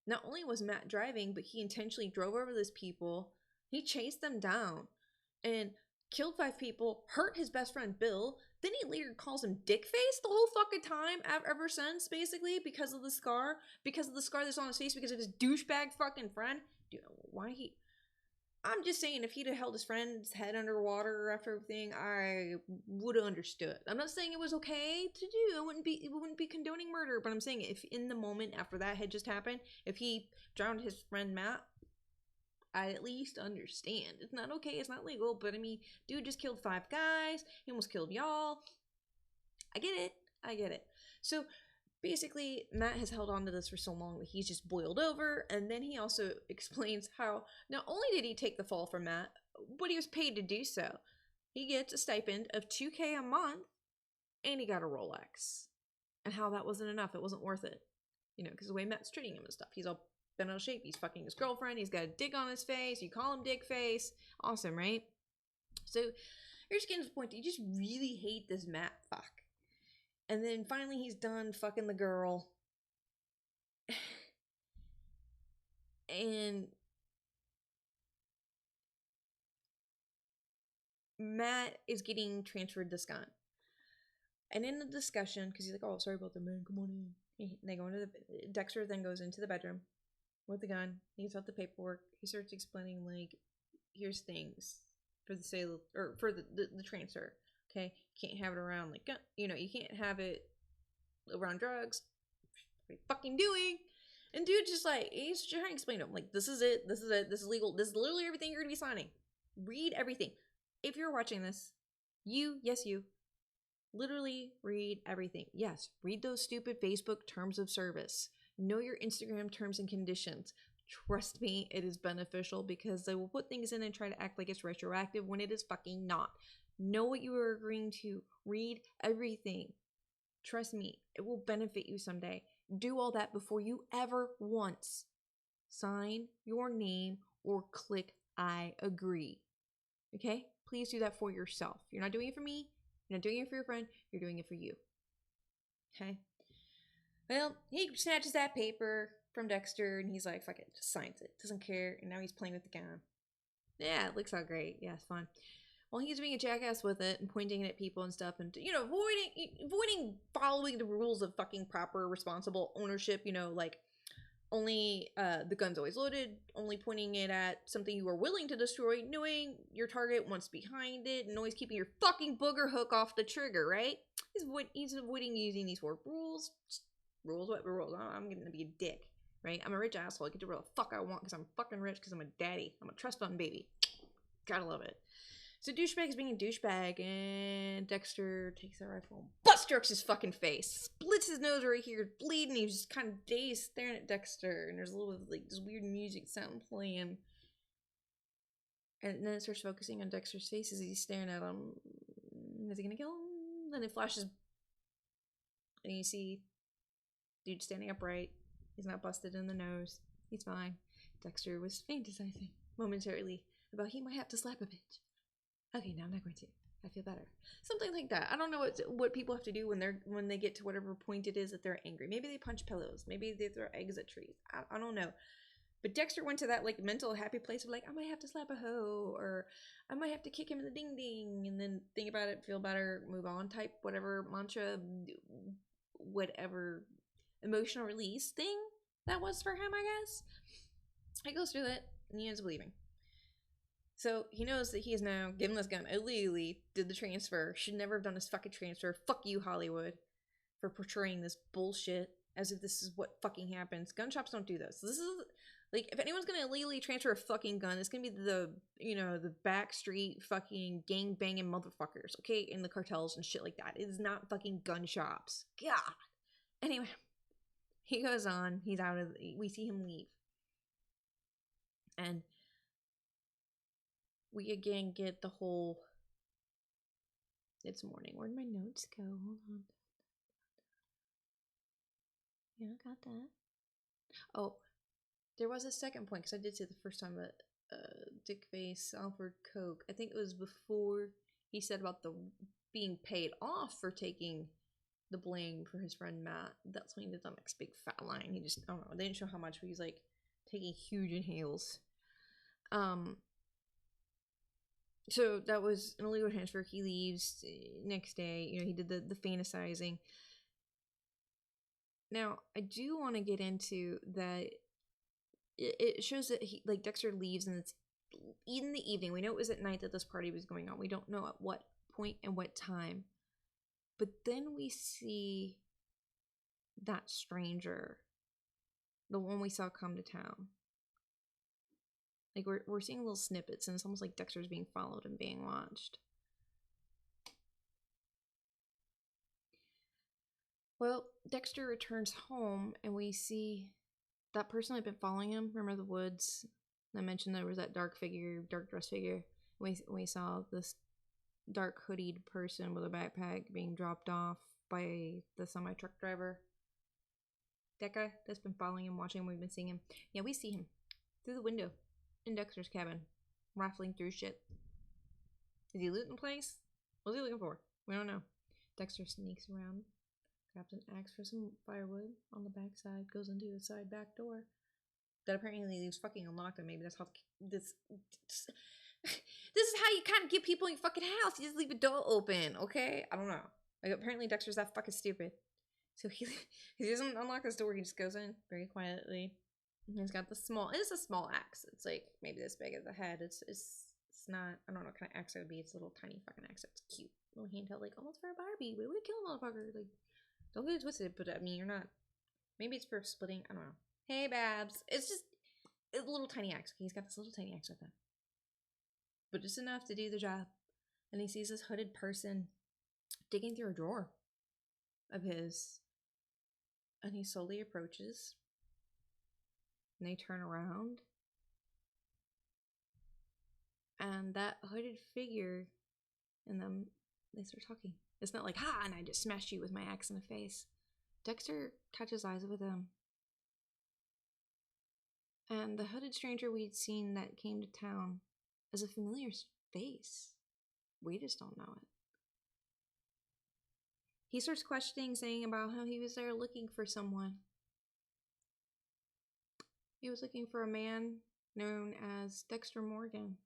Not only was Matt driving, but he intentionally drove over these people. He chased them down and killed 5 people, hurt his best friend Bill. Then he later calls him Dickface the whole fucking time ever since, basically, because of the scar. Because of the scar that's on his face, because of his douchebag fucking friend. Dude, I'm just saying, if he'd have held his friend's head underwater after everything, I would have understood. I'm not saying it was okay to do. It wouldn't be condoning murder, but I'm saying if in the moment after that had just happened, if he drowned his friend Matt, I'd at least understand. It's not okay, it's not legal, but I mean, dude just killed 5 guys, he almost killed y'all. I get it. So basically, Matt has held on to this for so long that he's just boiled over, and then he also explains how not only did he take the fall from Matt, but he was paid to do so. He gets a stipend of $2,000 a month, and he got a Rolex. And how that wasn't enough, it wasn't worth it. Because the way Matt's treating him and stuff. He's all bent out of shape, he's fucking his girlfriend, he's got a dick on his face, you call him Dick Face. Awesome, right? So, you're just getting to the point that you just really hate this Matt fuck. And then finally he's done fucking the girl. And Matt is getting transferred this gun. And in the discussion, because he's like, oh, sorry about that, man, come on in. And they go into Dexter then goes into the bedroom. with the gun. He gets out the paperwork. He starts explaining, like, here's things for the sale, or for the transfer. Okay, can't have it around, like, you know, you can't have it around drugs. What are you fucking doing? And dude just, like, he's trying to explain to him, like, this is it, this is legal, this is literally everything you're gonna be signing. Read everything. If you're watching this, yes, you, literally read everything. Yes, read those stupid Facebook terms of service. Know your Instagram terms and conditions. Trust me, it is beneficial because they will put things in and try to act like it's retroactive when it is fucking not. Know what you are agreeing to. Read everything. Trust me, it will benefit you someday. Do all that before you ever once sign your name or click I agree. Okay? Please do that for yourself. You're not doing it for me. You're not doing it for your friend. You're doing it for you. Okay? Well, he snatches that paper from Dexter and he's like, fuck it, just signs it. Doesn't care. And now he's playing with the gun. Yeah, it looks all great. Yeah, it's fun. Well, he's being a jackass with it and pointing it at people and stuff and, you know, avoiding following the rules of fucking proper, responsible ownership, you know, like, only the gun's always loaded, only pointing it at something you are willing to destroy, knowing your target wants behind it, and always keeping your fucking booger hook off the trigger, right? He's avoiding using these four rules. Rules? What rules? I'm gonna be a dick, right? I'm a rich asshole. I get to do whatever the fuck I want because I'm fucking rich because I'm a daddy. I'm a trust fund baby. Gotta love it. So douchebag's being a douchebag, and Dexter takes that rifle and butt strokes his fucking face. Splits his nose right here, bleeding. He's just kind of dazed, staring at Dexter, and there's a little bit of, like, this weird music sound playing. And then it starts focusing on Dexter's face as he's staring at him. Is he gonna kill him? Then it flashes, and you see dude standing upright. He's not busted in the nose. He's fine. Dexter was fantasizing momentarily about he might have to slap a bitch. Okay, now I'm not going to. I feel better. Something like that. I don't know what people have to do when they get to whatever point it is that they're angry. Maybe they punch pillows. Maybe they throw eggs at trees. I don't know. But Dexter went to that, like, mental happy place of, like, I might have to slap a hoe, or I might have to kick him in the ding ding, and then think about it, feel better, move on type, whatever mantra, whatever emotional release thing that was for him, I guess. He goes through it, and he ends up leaving. So he knows that he is now given this gun illegally, did the transfer, should never have done this fucking transfer. Fuck you, Hollywood, for portraying this bullshit as if this is what fucking happens. Gun shops don't do this. This is, like, if anyone's gonna illegally transfer a fucking gun, it's gonna be the, you know, the backstreet fucking gang banging motherfuckers, okay? In the cartels and shit like that. It is not fucking gun shops. God. Anyway, he goes on. He's out of, we see him leave. And we again get the whole, it's morning. Where'd my notes go? Hold on. Yeah, I got that. Oh, there was a second point, because I did say the first time that Dick Face offered coke. I think it was before he said about the being paid off for taking the blame for his friend Matt. That's when he did that next big fat line. He just, I don't know, they didn't show how much, but he's like taking huge inhales. So that was an illegal transfer. He leaves next day. You know, he did the fantasizing. Now, I do want to get into that. It shows that he, like, Dexter leaves, and it's in the evening. We know it was at night that this party was going on. We don't know at what point and what time. But then we see that stranger, the one we saw come to town. Like, we're seeing little snippets, and it's almost like Dexter's being followed and being watched. Well, Dexter returns home, and we see that person had been following him. Remember the woods? I mentioned there was that dark dress figure. We saw this dark hoodied person with a backpack being dropped off by the semi-truck driver. That guy that's been following him, watching him, we've been seeing him. Yeah, we see him through the window in Dexter's cabin, rifling through shit. Is he looting place? What's he looking for? We don't know. Dexter sneaks around, grabs an axe for some firewood on the backside, goes into the side back door that apparently leaves fucking unlocked, and maybe that's how this is how you kind of get people in your fucking house. You just leave the door open, okay? I don't know. Like, apparently Dexter's that fucking stupid. So he doesn't unlock this door. He just goes in very quietly, He's got the small. It's a small axe. It's like maybe this big as a head. It's not. I don't know what kind of axe it would be. It's a little tiny fucking axe. It's cute. Little handheld, like almost for a Barbie. We would kill a motherfucker. Like, don't get it twisted. But I mean, you're not. Maybe it's for splitting. I don't know. Hey, Babs. It's just a little tiny axe. Okay, he's got this little tiny axe with him, but just enough to do the job. And he sees this hooded person digging through a drawer of his, and he slowly approaches. And they turn around, and that hooded figure, and them, they start talking. It's not like, ha, and I just smashed you with my axe in the face. Dexter catches eyes with him. And the hooded stranger we'd seen that came to town is a familiar face. We just don't know it. He starts questioning, saying about how he was there looking for someone. He was looking for a man known as Dexter Morgan,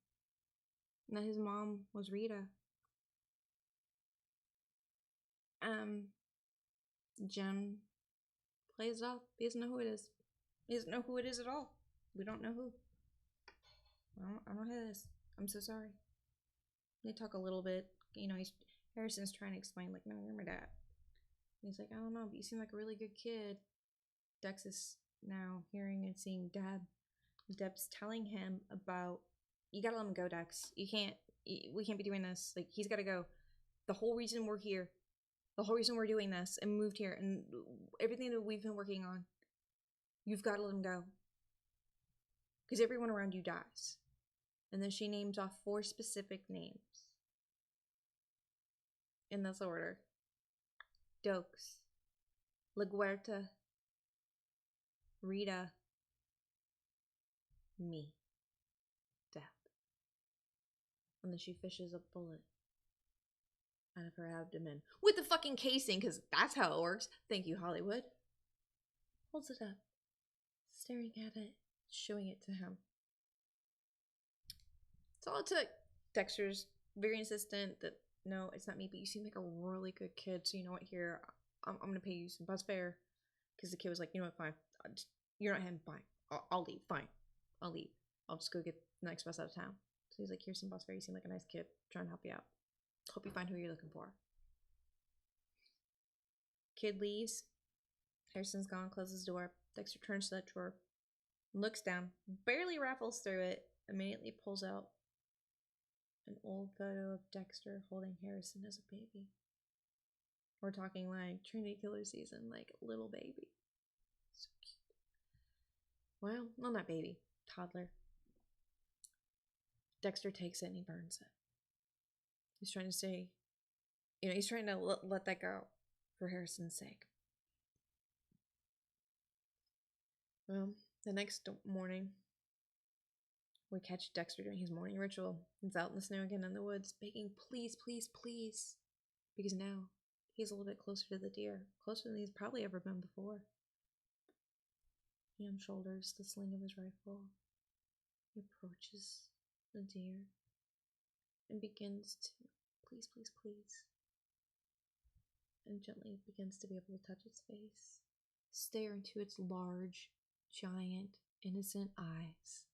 and that his mom was Rita. Jen plays it off. He doesn't know who it is. He doesn't know who it is at all. We don't know who. I don't know who it is. I'm so sorry. They talk a little bit. You know, Harrison's trying to explain, like, no, you're my dad. And he's like, I don't know, but you seem like a really good kid. Dex is now hearing and seeing Deb. Deb's telling him about, you gotta let him go, Dex. We can't be doing this. Like, he's gotta go. The whole reason we're here, the whole reason we're doing this and moved here and everything that we've been working on, you've got to let him go. Because everyone around you dies. And then she names off 4 specific names. In this order. Dokes, LaGuerta, Rita, me, Death. And then she fishes a bullet out of her abdomen with the fucking casing, because that's how it works. Thank you, Hollywood. Holds it up, staring at it, showing it to him. That's all it took. Dexter's very insistent that, no, it's not me, but you seem like a really good kid, so you know what, here, I'm going to pay you some bus fare. Because the kid was like, you know what, fine. You're not him, fine. I'll leave, fine. I'll leave. I'll just go get the next bus out of town. So he's like, here's some bus fare. You seem like a nice kid. Trying to help you out. Hope you find who you're looking for. Kid leaves. Harrison's gone, closes the door. Dexter turns to that drawer, looks down, barely raffles through it, immediately pulls out an old photo of Dexter holding Harrison as a baby. We're talking like Trinity Killer season, like little baby. So cute. Well, not baby, toddler. Dexter takes it and he burns it. He's trying to say, you know, he's trying to let that go for Harrison's sake. Well, the next morning, we catch Dexter doing his morning ritual. He's out in the snow again in the woods, begging, please, please, please. Because now he's a little bit closer to the deer, closer than he's probably ever been before. He unshoulders the sling of his rifle. He approaches the deer and begins to, please, please, please, and gently begins to be able to touch its face, stare into its large, giant, innocent eyes.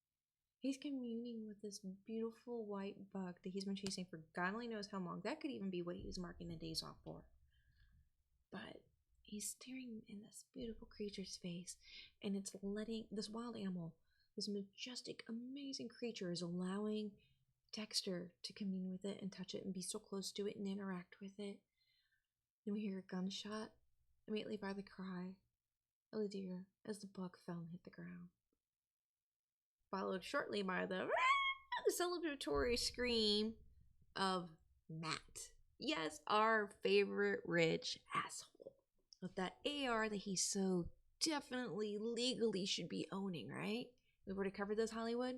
He's communing with this beautiful white buck that he's been chasing for God only knows how long. That could even be what he was marking the days off for. But he's staring in this beautiful creature's face, and it's letting this wild animal, this majestic, amazing creature, is allowing Dexter to commune with it and touch it and be so close to it and interact with it. Then we hear a gunshot, immediately by the cry of the deer as the buck fell and hit the ground. Followed shortly by the celebratory scream of Matt. Yes, our favorite rich asshole. With that AR that he so definitely legally should be owning, right? We've already covered this, Hollywood.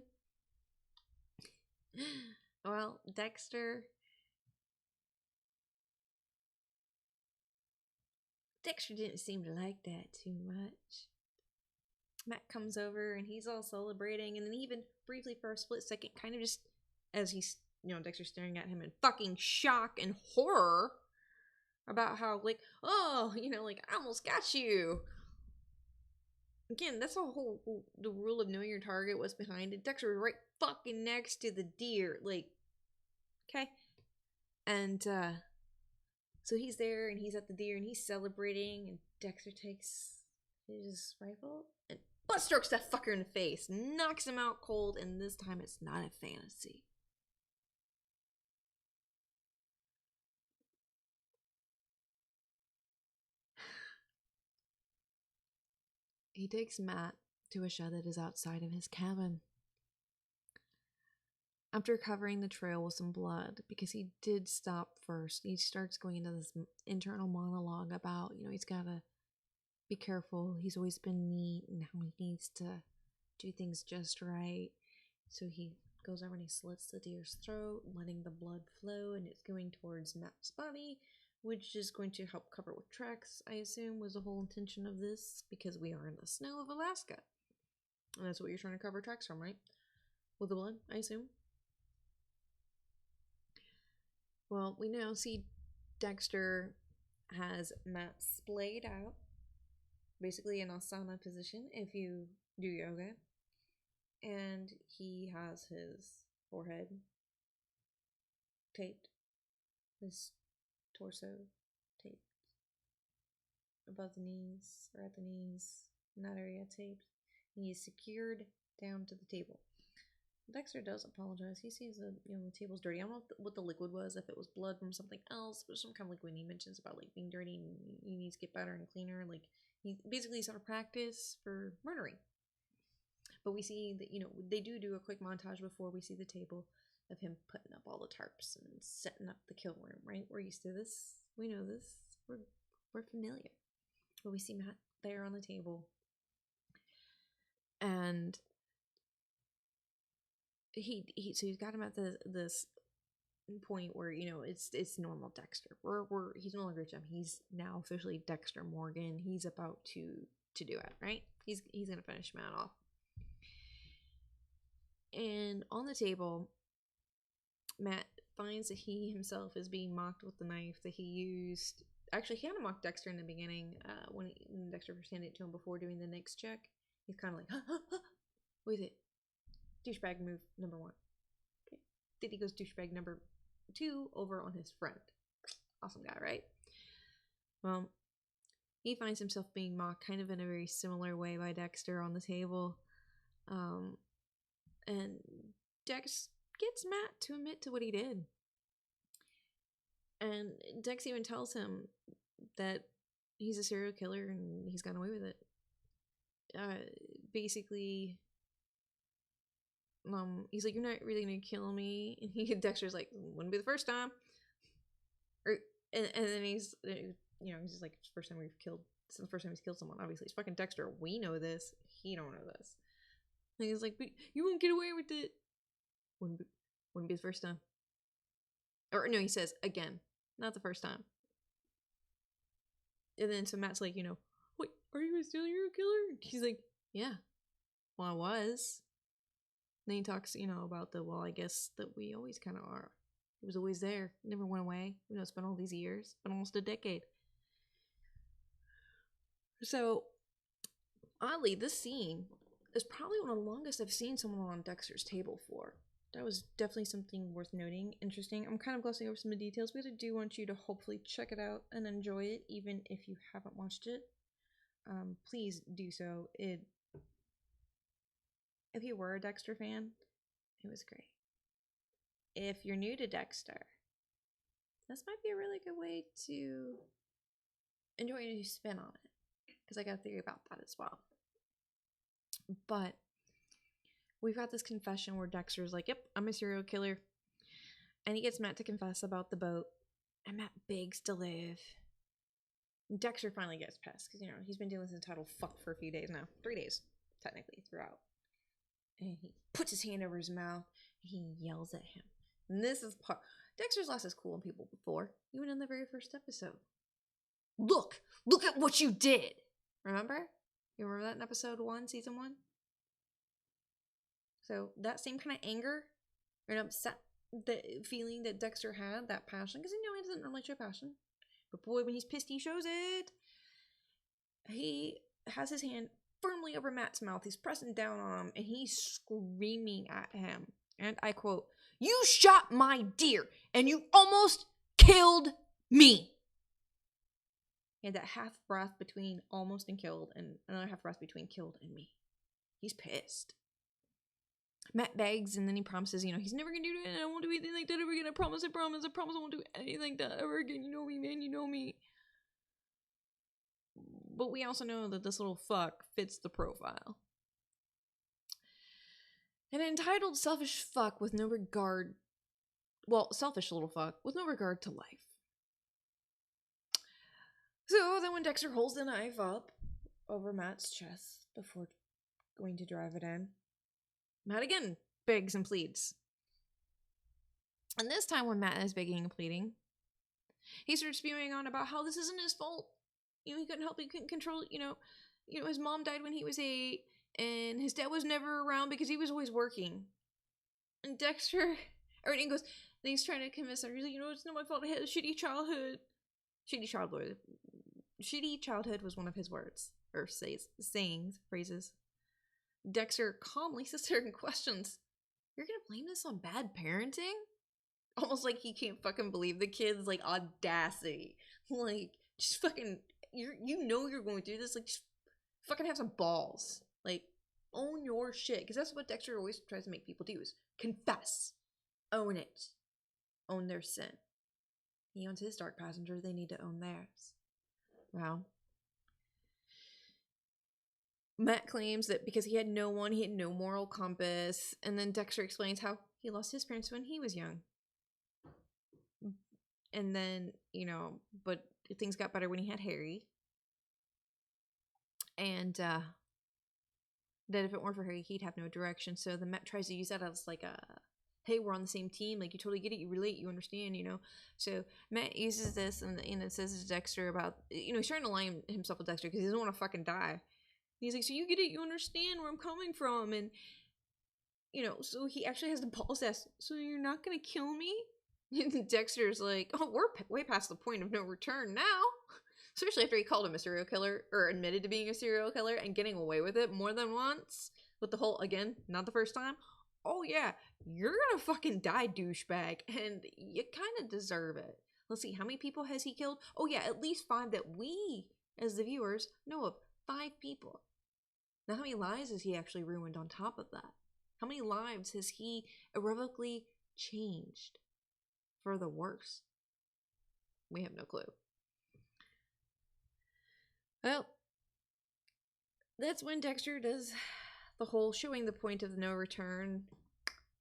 Well, Dexter didn't seem to like that too much. Matt comes over and he's all celebrating, and then even briefly for a split second, kind of just as he's, you know, Dexter's staring at him in fucking shock and horror about how, like, oh, you know, like, I almost got you. Again, that's the rule of knowing your target, what's behind it. Dexter was right fucking next to the deer. Like, okay. And so he's there and he's at the deer and he's celebrating, and Dexter takes his rifle and butt strokes that fucker in the face, knocks him out cold, and this time it's not a fantasy. He takes Matt to a shed that is outside of his cabin. After covering the trail with some blood, because he did stop first, he starts going into this internal monologue about, he's got to be careful. He's always been neat and how he needs to do things just right. So he goes over and he slits the deer's throat, letting the blood flow, and it's going towards Matt's body, which is going to help cover with tracks, I assume, was the whole intention of this, because we are in the snow of Alaska. And that's what you're trying to cover tracks from, right? With the blood, I assume. Well, we now see Dexter has Matt splayed out, basically in asana position if you do yoga, and he has his forehead taped, his torso taped above the knees, or at the knees, in that area taped. He is secured down to the table. Dexter does apologize. He sees the table's dirty. I don't know what the liquid was, if it was blood from something else, but some kind of liquid. He mentions about like being dirty and he needs to get better and cleaner. Like he basically sort of practice for murdering. But we see that they do a quick montage before we see the table of him putting up all the tarps and setting up the kill room. Right, we're used to this. We know this. We're familiar. But we see Matt there on the table, and so he's got him at this point where it's normal Dexter. He's no longer Jim. He's now officially Dexter Morgan. He's about to do it, right? He's gonna finish Matt off. And on the table, Matt finds that he himself is being mocked with the knife that he used. Actually, he had to mock Dexter in the beginning when Dexter first handed it to him before doing the next check. He's kind of like, with it. Douchebag move number 1. Okay. Then he goes douchebag number 2 over on his friend. Awesome guy, right? Well, he finds himself being mocked kind of in a very similar way by Dexter on the table. And Dex gets Matt to admit to what he did. And Dex even tells him that he's a serial killer and he's gotten away with it. Basically, he's like, "You're not really gonna kill me," and Dexter's like, "Wouldn't be the first time." And then he's he's just like, "First time we've killed. This is the first time he's killed someone. Obviously, it's fucking Dexter. We know this. He don't know this." And he's like, "But you won't get away with it." Wouldn't be the first time. Or no, he says again, not the first time. And then so Matt's like, "Wait, are you a serial killer?" He's like, "Yeah, well, I was." Then he talks, about I guess that we always kind of are. It was always there. It never went away. It's been all these years. Been almost a decade. So, oddly, this scene is probably one of the longest I've seen someone on Dexter's table for. That was definitely something worth noting. Interesting. I'm kind of glossing over some of the details, but I do want you to hopefully check it out and enjoy it, even if you haven't watched it. Please do so. If you were a Dexter fan, it was great. If you're new to Dexter, this might be a really good way to enjoy a new spin on it, because I got a theory about that as well. But we've got this confession where Dexter's like, "Yep, I'm a serial killer," and he gets Matt to confess about the boat, and Matt begs to live. Dexter finally gets pissed because he's been dealing with this entitled fuck for a few days now, 3 days technically throughout. And he puts his hand over his mouth and he yells at him. And this is part. Dexter's lost his cool on people before, even in the very first episode. Look at what you did. Remember? You remember that in episode 1, season 1? So that same kind of anger and upset, the feeling that Dexter had, that passion, because he doesn't normally show passion, but boy, when he's pissed, he shows it. He has his hand firmly over Matt's mouth. He's pressing down on him, and he's screaming at him. And I quote, "You shot my deer, and you almost killed me." He had that half breath between almost and killed, and another half breath between killed and me. He's pissed. Matt begs, and then he promises, he's never gonna do it, and I won't do anything like that ever again. I promise I won't do anything like that ever again. You know me, man, you know me. But we also know that this little fuck fits the profile. An entitled, selfish fuck with no regard, selfish little fuck with no regard to life. So then when Dexter holds the knife up over Matt's chest before going to drive it in, Matt again begs and pleads. And this time when Matt is begging and pleading, he starts spewing on about how this isn't his fault. He couldn't help it, he couldn't control it, his mom died when he was 8, and his dad was never around because he was always working. And Dexter, and goes, then he's trying to convince her, he's like, it's not my fault, I had a shitty childhood. Shitty childhood was one of his words, or sayings, phrases. Dexter calmly sits there and questions, "You're gonna blame this on bad parenting?" Almost like he can't fucking believe the kid's, like, audacity. Like, just fucking, you're going through this, like, just fucking have some balls. Like, own your shit. Because that's what Dexter always tries to make people do, is confess. Own it. Own their sin. He owns his dark passenger, they need to own theirs. Wow. Matt claims that because he had no one, he had no moral compass, and then Dexter explains how he lost his parents when he was young. And then, but things got better when he had Harry. And that if it weren't for Harry, he'd have no direction. So the Matt tries to use that as like a, hey, we're on the same team. Like, you totally get it. You relate. You understand, So Matt uses this and it says to Dexter about, he's trying to align himself with Dexter because he doesn't want to fucking die. He's like, so you get it. You understand where I'm coming from. And, so he actually has the balls to ask, so you're not going to kill me? And Dexter's like, oh, we're way past the point of no return now. Especially after he called him a serial killer, or admitted to being a serial killer and getting away with it more than once. With the whole, again, not the first time. Oh yeah, you're gonna fucking die, douchebag. And you kind of deserve it. Let's see, how many people has he killed? Oh yeah, at least 5 that we, as the viewers, know of. 5 people. Now how many lives has he actually ruined on top of that? How many lives has he irrevocably changed for the worse? We have no clue. Well, that's when Dexter does the whole showing the point of no return.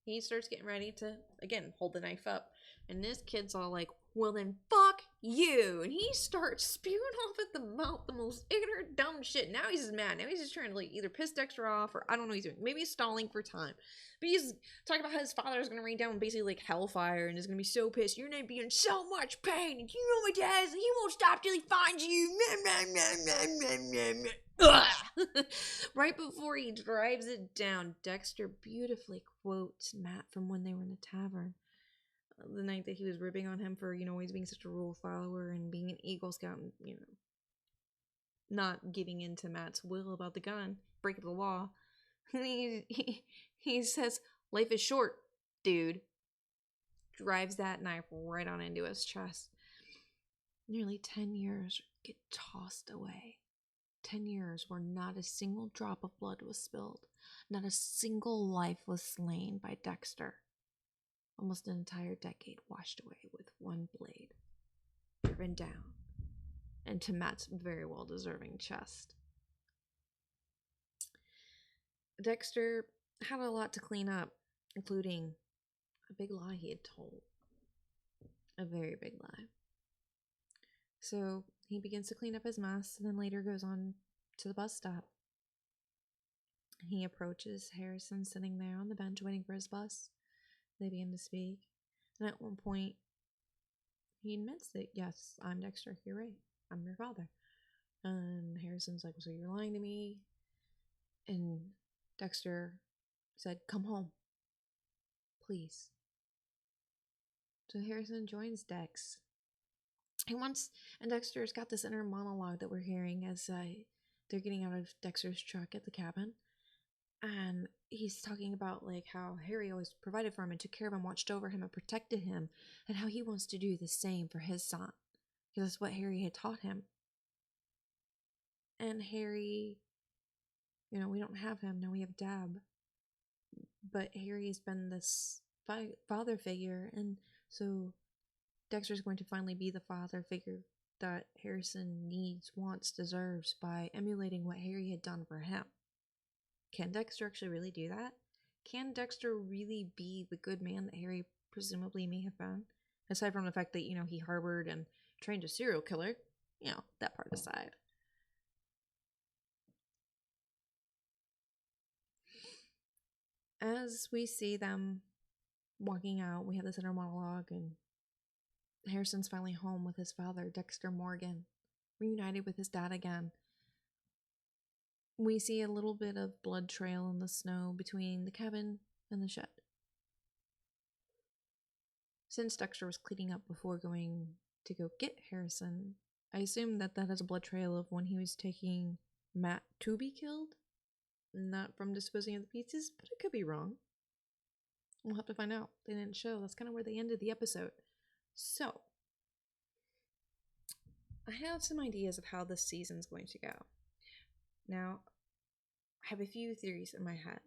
He starts getting ready to, again, hold the knife up. And this kid's all like, well then fuck you. And he starts spewing off at the mouth the most ignorant, dumb shit. Now he's just mad. Now he's just trying to, like, either piss Dexter off, or I don't know what he's doing. Maybe he's stalling for time. But he's talking about how his father is going to rain down basically like hellfire and is going to be so pissed. You're going to be in so much pain. And you know my dad is, and he won't stop till he finds you. Right before he drives it down, Dexter beautifully quotes Matt from when they were in the tavern. The night that he was ribbing on him for, always being such a rule follower and being an Eagle Scout and, not giving in to Matt's will about the gun, breaking the law. He says, life is short, dude. Drives that knife right on into his chest. Nearly 10 years get tossed away. 10 years where not a single drop of blood was spilled. Not a single life was slain by Dexter. Almost an entire decade washed away with one blade driven down into Matt's very well deserving chest. Dexter had a lot to clean up, including a big lie he had told. A very big lie. So he begins to clean up his mess, and then later goes on to the bus stop. He approaches Harrison sitting there on the bench waiting for his bus. They begin to speak, and at one point, he admits that, yes, I'm Dexter, you're right, I'm your father. And Harrison's like, so you're lying to me? And Dexter said, come home, please. So Harrison joins Dex. And Dexter's got this inner monologue that we're hearing as they're getting out of Dexter's truck at the cabin, and he's talking about like how Harry always provided for him and took care of him, watched over him and protected him, and how he wants to do the same for his son, because that's what Harry had taught him. And Harry, you know, we don't have him now, we have Dab, but Harry's been this father figure, and so Dexter's going to finally be the father figure that Harrison needs, wants, deserves by emulating what Harry had done for him. Can Dexter actually really do that? Can Dexter really be the good man that Harry presumably may have been? Aside from the fact that, you know, he harbored and trained a serial killer. You know, that part aside. As we see them walking out, we have this inner monologue, and Harrison's finally home with his father, Dexter Morgan, reunited with his dad again. We see a little bit of blood trail in the snow between the cabin and the shed. Since Dexter was cleaning up before going to go get Harrison, I assume that that has a blood trail of when he was taking Matt to be killed. Not from disposing of the pieces, but it could be wrong. We'll have to find out. They didn't show. That's kind of where they ended the episode. So, I have some ideas of how this season's going to go. Now, I have a few theories in my head,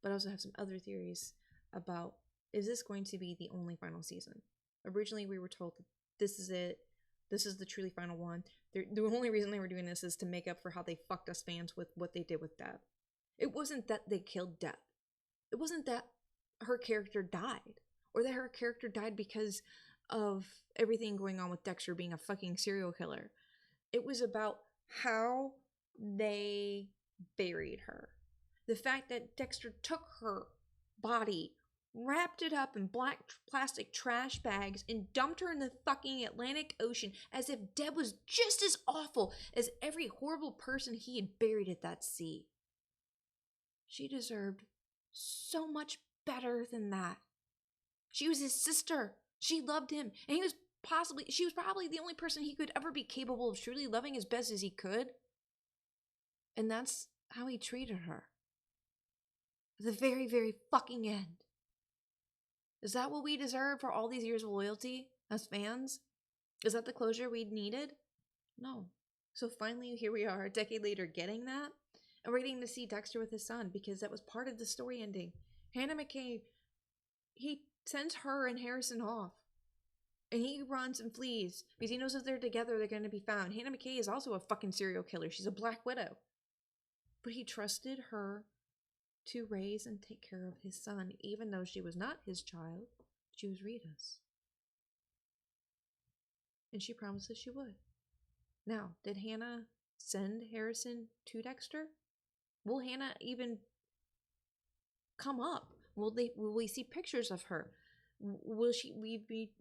but I also have some other theories about, is this going to be the only final season? Originally, we were told that this is it. This is the truly final one. The only reason they were doing this is to make up for how they fucked us fans with what they did with Deb. It wasn't that they killed Deb. It wasn't that her character died, or that her character died because of everything going on with Dexter being a fucking serial killer. It was about how they buried her. The fact that Dexter took her body, wrapped it up in black plastic trash bags, and dumped her in the fucking Atlantic Ocean as if Deb was just as awful as every horrible person he had buried at that sea. She deserved so much better than that. She was his sister. She loved him. And she was probably the only person he could ever be capable of truly loving as best as he could. And that's how he treated her. At the very, very fucking end. Is that what we deserve for all these years of loyalty as fans? Is that the closure we needed? No. So finally, here we are, a decade later, getting that. And we're getting to see Dexter with his son, because that was part of the story ending. Hannah McKay, he sends her and Harrison off. And he runs and flees, because he knows if they're together, they're going to be found. Hannah McKay is also a fucking serial killer. She's a Black Widow. But he trusted her to raise and take care of his son, even though she was not his child. She was Rita's. And she promises she would. Now, did Hannah send Harrison to Dexter? Will Hannah even come up? Will we see pictures of her? Will we be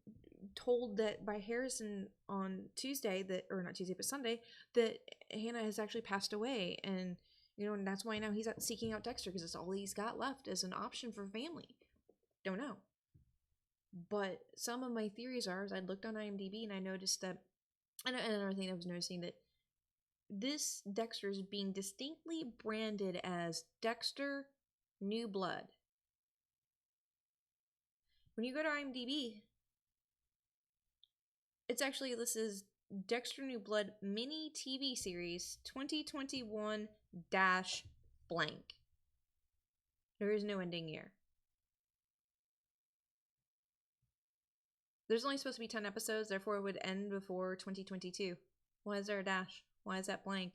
told that by Harrison on Tuesday, that, or not Tuesday, but Sunday, that Hannah has actually passed away, and you know, and that's why now he's out seeking out Dexter, because it's all he's got left as an option for family. Don't know. But some of my theories are, as I looked on IMDb and I noticed that, and another thing I was noticing, that this Dexter is being distinctly branded as Dexter New Blood. When you go to IMDb, it's actually, this is Dexter New Blood mini TV series 2021 blank. There is no ending year. There's only supposed to be 10 episodes, therefore it would end before 2022. Why is there a dash? Why is that blank?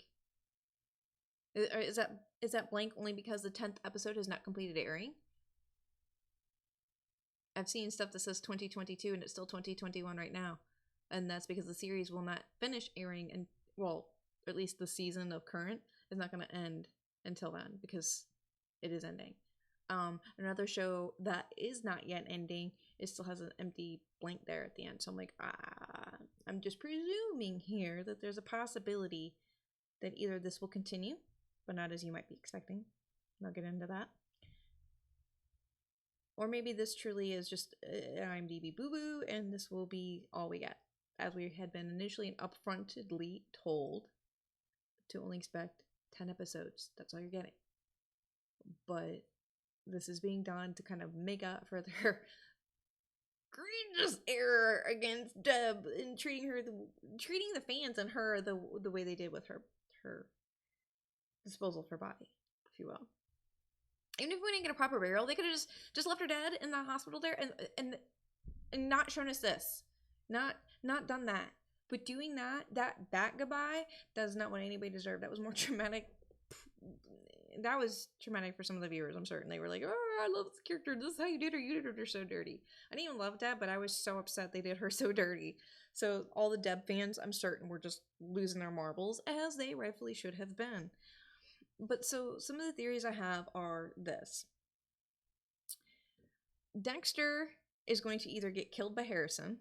Is that blank only because the 10th episode has not completed airing? I've seen stuff that says 2022 and it's still 2021 right now. And that's because the series will not finish airing, and well, at least the season of current is not going to end until then, because it is ending. Another show that is not yet ending, it still has an empty blank there at the end. So I'm like, I'm just presuming here that there's a possibility that either this will continue, but not as you might be expecting. I'll get into that. Or maybe this truly is just an IMDb boo-boo, and this will be all we get, as we had been initially and upfrontedly told to only expect 10 episodes. That's all you're getting. But this is being done to kind of make up for their egregious error against Deb in treating the fans and her the way they did with her disposal of her body, if you will. Even if we didn't get a proper burial, they could have just left her dead in the hospital there and not shown us this. Not done that. But doing that goodbye, that's not what anybody deserved. That was more traumatic. That was traumatic for some of the viewers, I'm certain. They were like, oh, I love this character. This is how you did her. You did her so dirty. I didn't even love Deb, but I was so upset they did her so dirty. So all the Deb fans, I'm certain, were just losing their marbles, as they rightfully should have been. But so some of the theories I have are this. Dexter is going to either get killed by Harrison.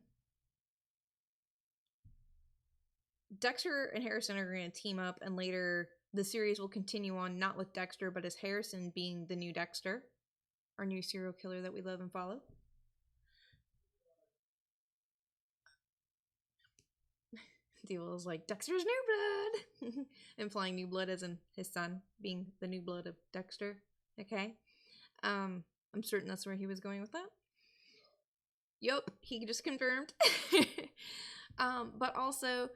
Dexter and Harrison are going to team up, and later the series will continue on, not with Dexter, but as Harrison being the new Dexter, our new serial killer that we love and follow. Deal is like, Dexter's new blood! Implying new blood as in his son being the new blood of Dexter. Okay. I'm certain that's where he was going with that. Yup, he just confirmed. But also,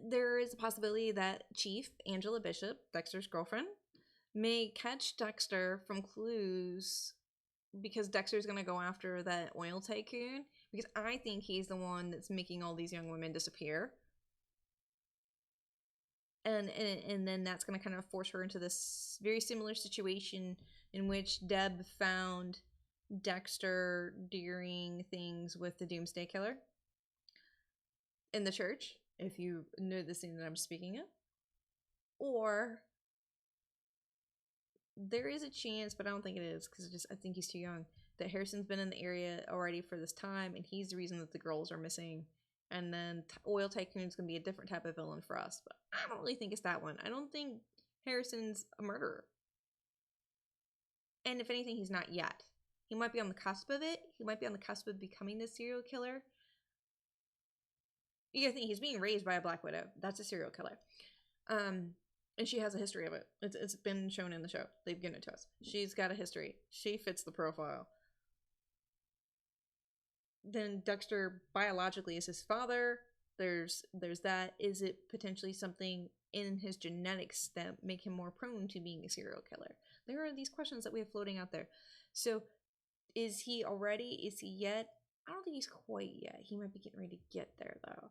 there is a possibility that Chief Angela Bishop, Dexter's girlfriend, may catch Dexter from clues because Dexter's going to go after that oil tycoon, because I think he's the one that's making all these young women disappear. And then that's going to kind of force her into this very similar situation in which Deb found Dexter during things with the Doomsday Killer in the church, if you know the scene that I'm speaking of. Or there is a chance, but I don't think it is, because I think he's too young, that Harrison's been in the area already for this time, and he's the reason that the girls are missing. And then Oil Tycoon's going to be a different type of villain for us. But I don't really think it's that one. I don't think Harrison's a murderer. And if anything, he's not yet. He might be on the cusp of it. He might be on the cusp of becoming the serial killer. You gotta think, he's being raised by a Black Widow. That's a serial killer. And she has a history of it. It's been shown in the show. They've given it to us. She's got a history. She fits the profile. Then Dexter biologically is his father. There's that. Is it potentially something in his genetics that make him more prone to being a serial killer? There are these questions that we have floating out there. So is he already? Is he yet? I don't think he's quite yet. He might be getting ready to get there, though.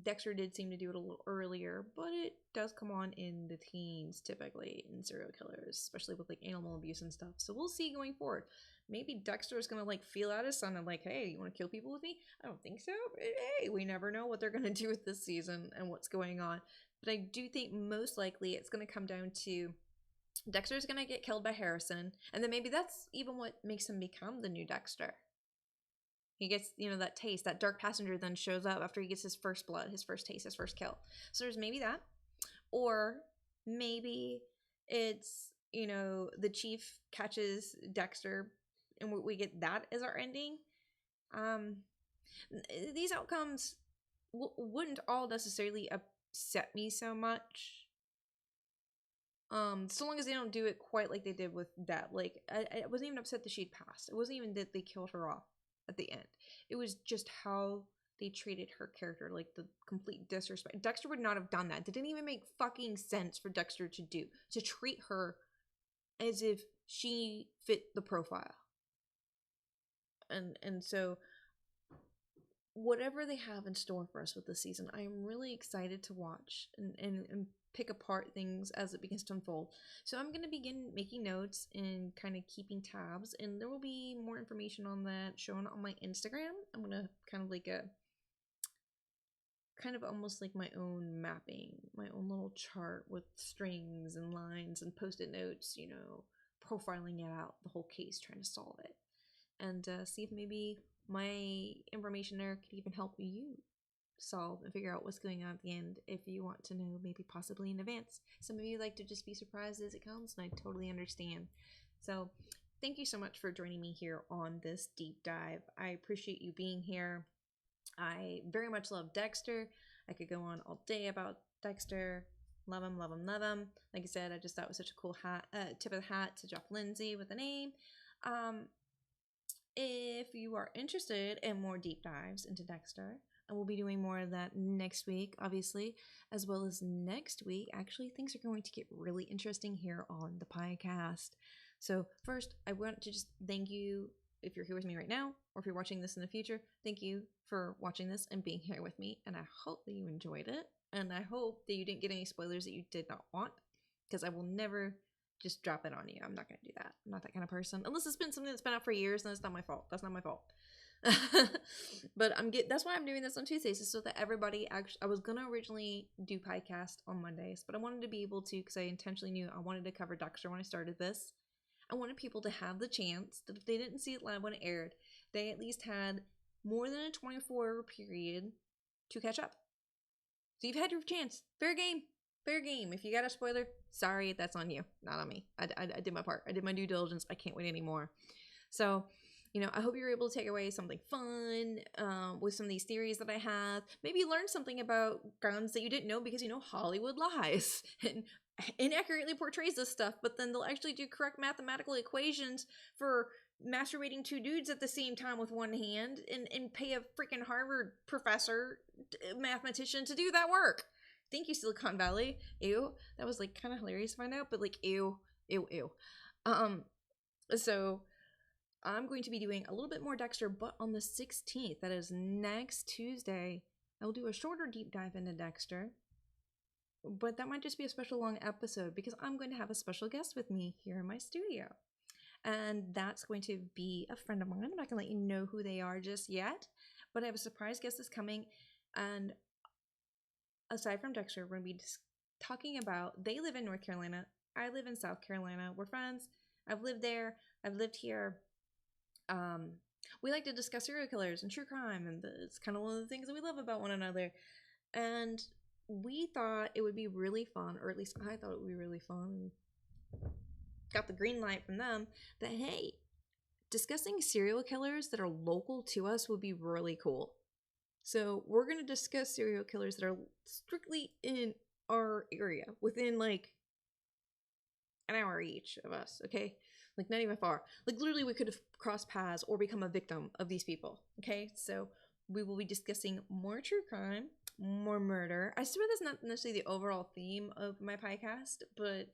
Dexter did seem to do it a little earlier, but it does come on in the teens, typically, in serial killers, especially with, like, animal abuse and stuff. So we'll see going forward. Maybe Dexter is going to, like, feel out his son and, like, hey, you want to kill people with me? I don't think so. But, hey, we never know what they're going to do with this season and what's going on. But I do think most likely it's going to come down to Dexter's going to get killed by Harrison, and then maybe that's even what makes him become the new Dexter. He gets, that taste. That dark passenger then shows up after he gets his first blood, his first taste, his first kill. So there's maybe that. Or maybe it's, the chief catches Dexter and we get that as our ending. These outcomes wouldn't all necessarily upset me so much. So long as they don't do it quite like they did with Deb. Like, I wasn't even upset that she'd passed. It wasn't even that they killed her off at the end. It was just how they treated her character, like the complete disrespect. Dexter would not have done that. It didn't even make fucking sense for Dexter to do, to treat her as if she fit the profile. And so whatever they have in store for us with this season, I am really excited to watch and pick apart things as it begins to unfold. So I'm going to begin making notes and kind of keeping tabs, and there will be more information on that shown on my Instagram. I'm going to kind of almost like my own mapping, my own little chart with strings and lines and post-it notes, profiling it out, the whole case, trying to solve it, and see if maybe my information there could even help you solve and figure out what's going on at the end if you want to know, maybe possibly in advance. Some of you like to just be surprised as it comes, and I totally understand. So thank you so much for joining me here on this deep dive. I appreciate you being here. I very much love Dexter. I could go on all day about Dexter. Love him, love him, love him. Like I said, I just thought it was such a cool hat, tip of the hat to Jeff Lindsay with a name. If you are interested in more deep dives into Dexter, and we'll be doing more of that next week, obviously, as well as next week. Actually, things are going to get really interesting here on the PYCAST. So first, I want to just thank you if you're here with me right now, or if you're watching this in the future. Thank you for watching this and being here with me, and I hope that you enjoyed it, and I hope that you didn't get any spoilers that you did not want, because I will never just drop it on you. I'm not going to do that. I'm not that kind of person. Unless it's been something that's been out for years, then it's not my fault. That's not my fault. But that's why I'm doing this on Tuesdays, is so that everybody actually, I was going to originally do PYCAST on Mondays, but I wanted to be able to, because I intentionally knew I wanted to cover Dexter when I started this. I wanted people to have the chance that if they didn't see it live when it aired, they at least had more than a 24-hour period to catch up. So you've had your chance. Fair game. Fair game. If you got a spoiler, sorry, that's on you, not on me. I did my part. I did my due diligence. I can't wait anymore. So, you know, I hope you're able to take away something fun with some of these theories that I have. Maybe learn something about guns that you didn't know, because, you know, Hollywood lies and inaccurately portrays this stuff, but then they'll actually do correct mathematical equations for masturbating two dudes at the same time with one hand and pay a freaking Harvard professor, mathematician, to do that work. Thank you, Silicon Valley. Ew. That was like kind of hilarious to find out, but like ew. So I'm going to be doing a little bit more Dexter, but on the 16th, that is next Tuesday, I will do a shorter deep dive into Dexter. But that might just be a special long episode, because I'm going to have a special guest with me here in my studio. And that's going to be a friend of mine. I'm not going to let you know who they are just yet, but I have a surprise guest that's coming. And aside from Dexter, we're going to be talking about, they live in North Carolina. I live in South Carolina. We're friends. I've lived there. I've lived here. We like to discuss serial killers and true crime, and it's kind of one of the things that we love about one another. And we thought it would be really fun, or at least I thought it would be really fun. Got the green light from them that, hey, discussing serial killers that are local to us would be really cool. So we're going to discuss serial killers that are strictly in our area, within like an hour each of us, okay? Like not even far. Like literally we could have crossed paths or become a victim of these people, okay? So we will be discussing more true crime, more murder. I swear that's not necessarily the overall theme of my podcast, but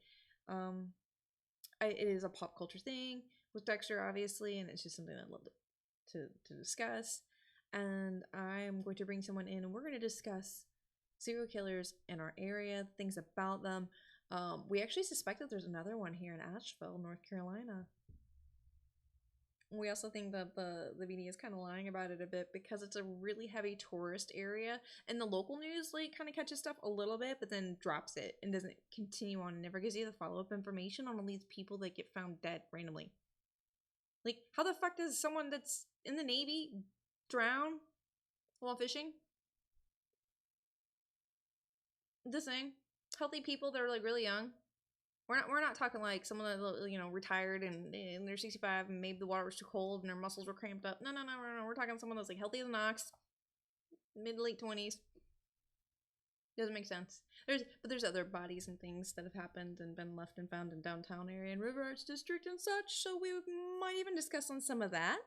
it is a pop culture thing with Dexter, obviously, and it's just something I'd love to discuss. And I'm going to bring someone in, and we're going to discuss serial killers in our area, things about them. We actually suspect that there's another one here in Asheville, North Carolina. We also think that the media is kind of lying about it a bit, because it's a really heavy tourist area, and the local news like kind of catches stuff a little bit, but then drops it and doesn't continue on and never gives you the follow-up information on all these people that get found dead randomly. Like, how the fuck does someone that's in the Navy drown while fishing? This thing. Healthy people that are like really young. We're not talking like someone that, you know, retired and they're 65 and maybe the water was too cold and their muscles were cramped up. No. We're talking someone that's like healthy as an ox, mid to late 20s. Doesn't make sense. There's other bodies and things that have happened and been left and found in downtown area and River Arts District and such. So we might even discuss on some of that.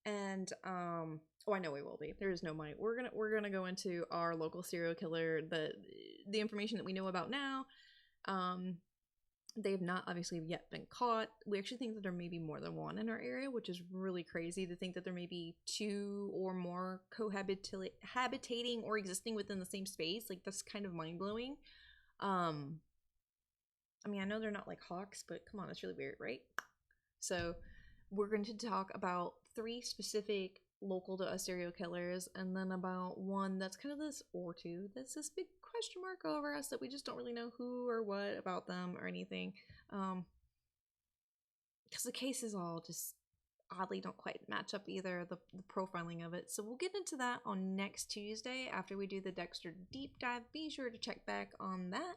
And oh, I know we will be. There is no money. We're gonna go into our local serial killer, the information that we know about now. They have not obviously yet been caught. We actually think that there may be more than one in our area, which is really crazy to think that there may be two or more cohabitating or existing within the same space. Like, that's kind of mind-blowing. I mean, I know they're not like hawks, but come on, it's really weird, right? So we're going to talk about 3 specific local to us serial killers, and then about one that's kind of this, or 2 that's this big question mark over us that we just don't really know who or what about them or anything, because the cases all just oddly don't quite match up either, the profiling of it. So we'll get into that on next Tuesday after we do the Dexter deep dive. Be sure to check back on that.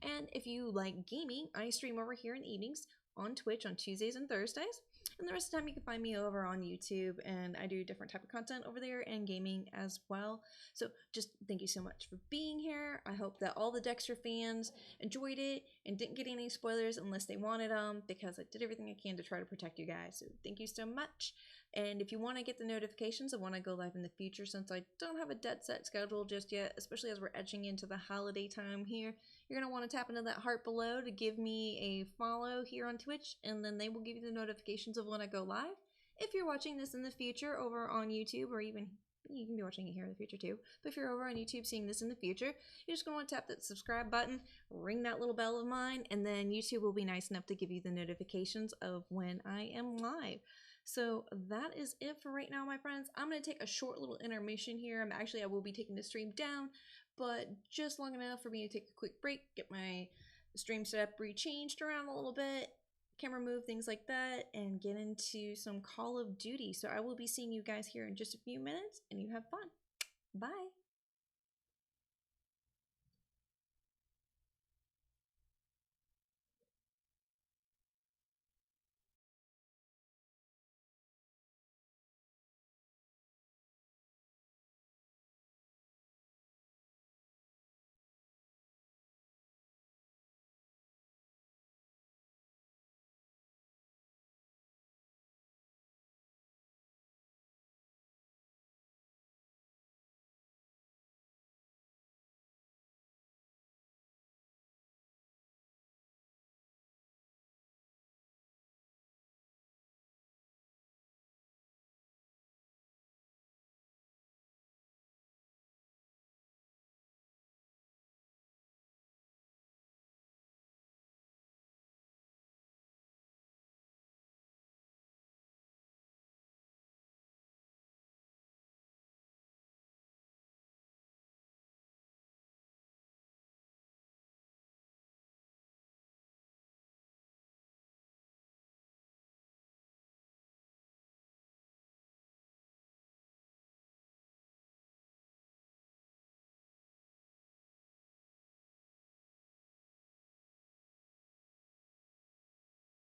And if you like gaming, I stream over here in the evenings on Twitch on Tuesdays and Thursdays. And the rest of the time you can find me over on YouTube, and I do different type of content over there and gaming as well. So just thank you so much for being here. I hope that all the Dexter fans enjoyed it and didn't get any spoilers unless they wanted them, because I did everything I can to try to protect you guys. So thank you so much. And if you want to get the notifications of when I go live in the future, since I don't have a dead set schedule just yet, especially as we're edging into the holiday time here, you're going to want to tap into that heart below to give me a follow here on Twitch, and then they will give you the notifications of when I go live. If you're watching this in the future over on YouTube, or even you can be watching it here in the future too, but if you're over on YouTube seeing this in the future, you're just going to want to tap that subscribe button, ring that little bell of mine, and then YouTube will be nice enough to give you the notifications of when I am live. So that is it for right now, my friends. I'm going to take a short little intermission here. I will be taking the stream down, but just long enough for me to take a quick break, get my stream setup re-changed around a little bit, camera move, things like that, and get into some Call of Duty. So I will be seeing you guys here in just a few minutes, and you have fun. Bye.